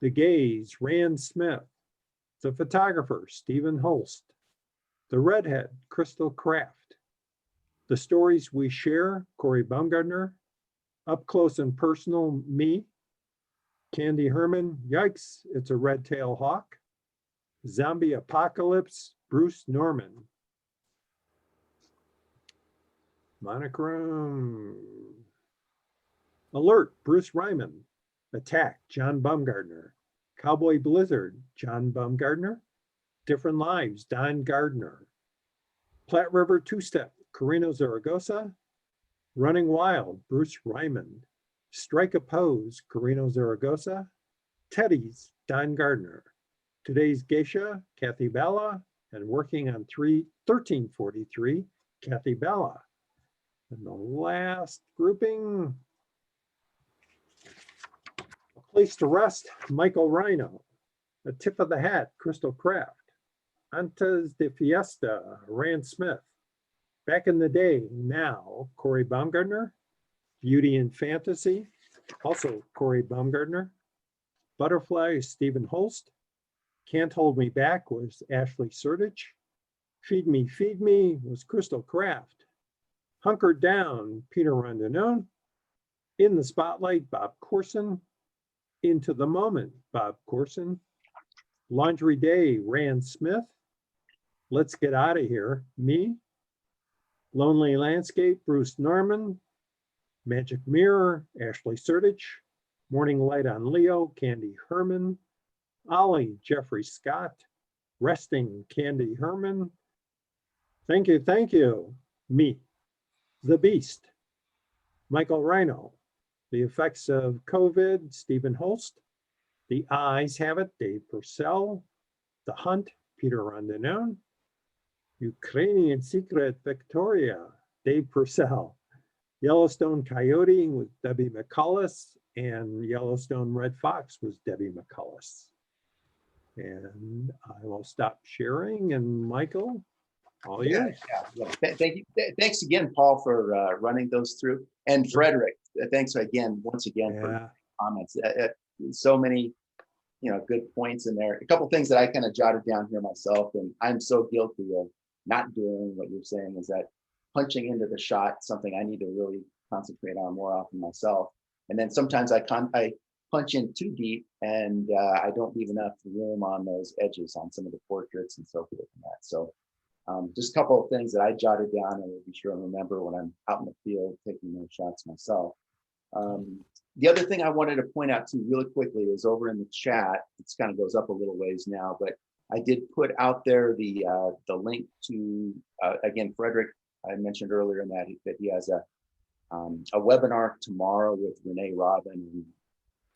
S2: The Gaze, Rand Smith. The Photographer, Stephen Holst. The Redhead, Crystal Craft. The Stories We Share, Corey Baumgardner. Up Close and Personal, me. Candy Herman, Yikes, It's a Red-Tailed Hawk. Zombie Apocalypse, Bruce Norman. Monochrome. Alert, Bruce Ryman. Attack, John Bumgardner. Cowboy Blizzard, John Bumgardner. Different Lives, Don Gardner. Platte River Two-Step, Carino Zaragoza. Running Wild, Bruce Ryman. Strike a Pose, Carino Zaragoza. Teddy's, Don Gardner. Today's Geisha, Kathy Bella. And Working on 1343, Kathy Bella. And the last grouping, A Place to Rest, Michael Rhino. A Tip of the Hat, Crystal Craft. Antes de Fiesta, Rand Smith. Back in the Day, Now, Corey Baumgardner. Beauty and Fantasy, also Corey Baumgardner. Butterfly, Stephen Holst. Can't Hold Me Back was Ashley Sertich. Feed Me was Crystal Craft. Hunkered Down, Peter Rondinone. In the Spotlight, Bob Corson. Into the Moment, Bob Corson. Laundry Day, Rand Smith. Let's Get Out of Here, me. Lonely Landscape, Bruce Norman. Magic Mirror, Ashley Sertich. Morning Light on Leo, Candy Herman. Ollie, Jeffrey Scott. Resting, Candy Herman. Thank you, me. The Beast, Michael Rhino. The Effects of COVID, Stephen Holst. The Eyes Have It, Dave Purcell. The Hunt, Peter Rondinone. Ukrainian Secret, Victoria, Dave Purcell. Yellowstone Coyote with Debbie McCullis, and Yellowstone Red Fox was Debbie McCullis. And I will stop sharing, and Michael, all yours.
S5: Thank you. Thanks again, Paul, for running those through. And Frederick, thanks again, once again, for comments. So many, good points in there. A couple things that I kind of jotted down here myself, and I'm so guilty of not doing what you're saying, is that punching into the shot, something I need to really concentrate on more often myself. And then sometimes I punch in too deep, and I don't leave enough room on those edges on some of the portraits and so forth and that. So just a couple of things that I jotted down and will be sure and remember when I'm out in the field taking those shots myself. The other thing I wanted to point out too really quickly is over in the chat. It kind of goes up a little ways now, but I did put out there the link to, again, Frederick, I mentioned earlier in that he has a webinar tomorrow with Renee Robin. And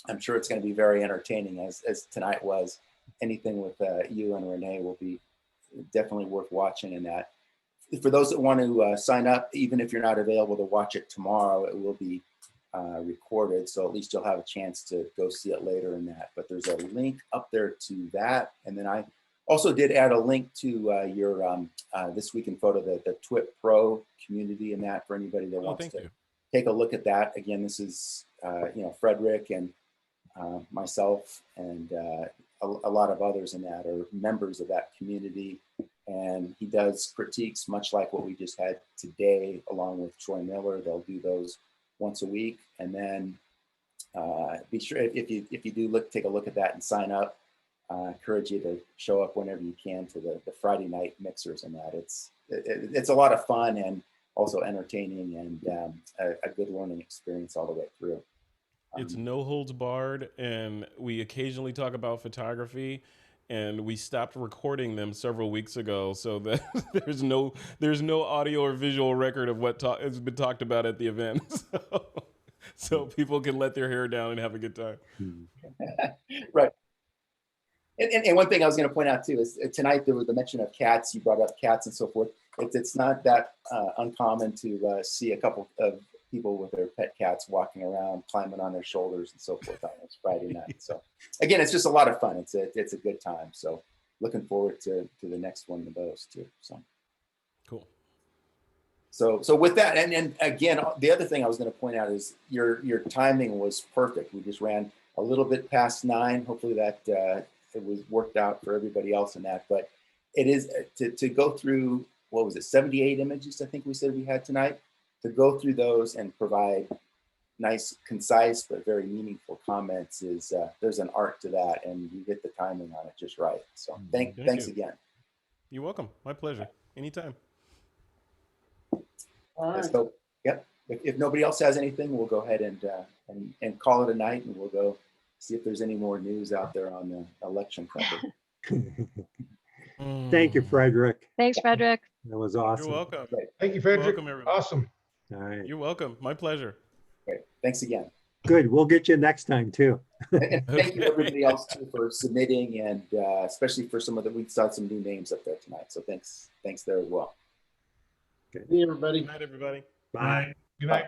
S5: I'm sure it's going to be very entertaining, as tonight was. Anything with you and Renee will be definitely worth watching in that. For those that want to sign up, even if you're not available to watch it tomorrow, it will be recorded, so at least you'll have a chance to go see it later in that. But there's a link up there to that, and then I also did add a link to your This Week in Photo, the TWIP Pro community, and that for anybody that wants
S1: thank
S5: to
S1: you.
S5: take a look at that. Again, this is Frederick and myself and a lot of others in that are members of that community, and he does critiques much like what we just had today, along with Troy Miller. They'll do those once a week, and then be sure if you do take a look at that and sign up. Encourage you to show up whenever you can to the Friday night mixers and that. It's a lot of fun and also entertaining and a good learning experience all the way through.
S1: It's no holds barred, and we occasionally talk about photography, and we stopped recording them several weeks ago, so that there's no audio or visual record of what has been talked about at the event, so people can let their hair down and have a good time.
S5: Right. And one thing I was going to point out too is tonight there was the mention of cats. You brought up cats and so forth. It's not that uncommon to see a couple of people with their pet cats walking around, climbing on their shoulders and so forth on this Friday night. So again, it's just a lot of fun. It's a good time. So looking forward to the next one of those too. So
S1: cool.
S5: So with that, and again, the other thing I was going to point out is your timing was perfect. We just ran a little bit past 9. Hopefully that it was worked out for everybody else in that. But it is to go through, what was it, 78 images I think we said we had tonight. To go through those and provide nice, concise, but very meaningful comments is there's an art to that, and you get the timing on it just right. So thanks again.
S1: You're welcome. My pleasure. Anytime.
S4: All right.
S5: So, yep. If nobody else has anything, we'll go ahead and call it a night, and we'll go see if there's any more news out there on the election cover.
S2: Thank you, Frederick.
S7: Thanks, Frederick.
S2: That was awesome.
S1: You're welcome.
S5: Great.
S8: Thank you, Frederick.
S1: Welcome, everybody.
S8: Awesome.
S2: All right.
S1: You're welcome. My pleasure.
S5: Great. Thanks again.
S2: Good. We'll get you next time too.
S5: And thank you everybody else too for submitting, and especially for some of we saw some new names up there tonight. So thanks there as well.
S3: See you, everybody.
S1: Good night, everybody.
S2: Bye.
S8: Good night.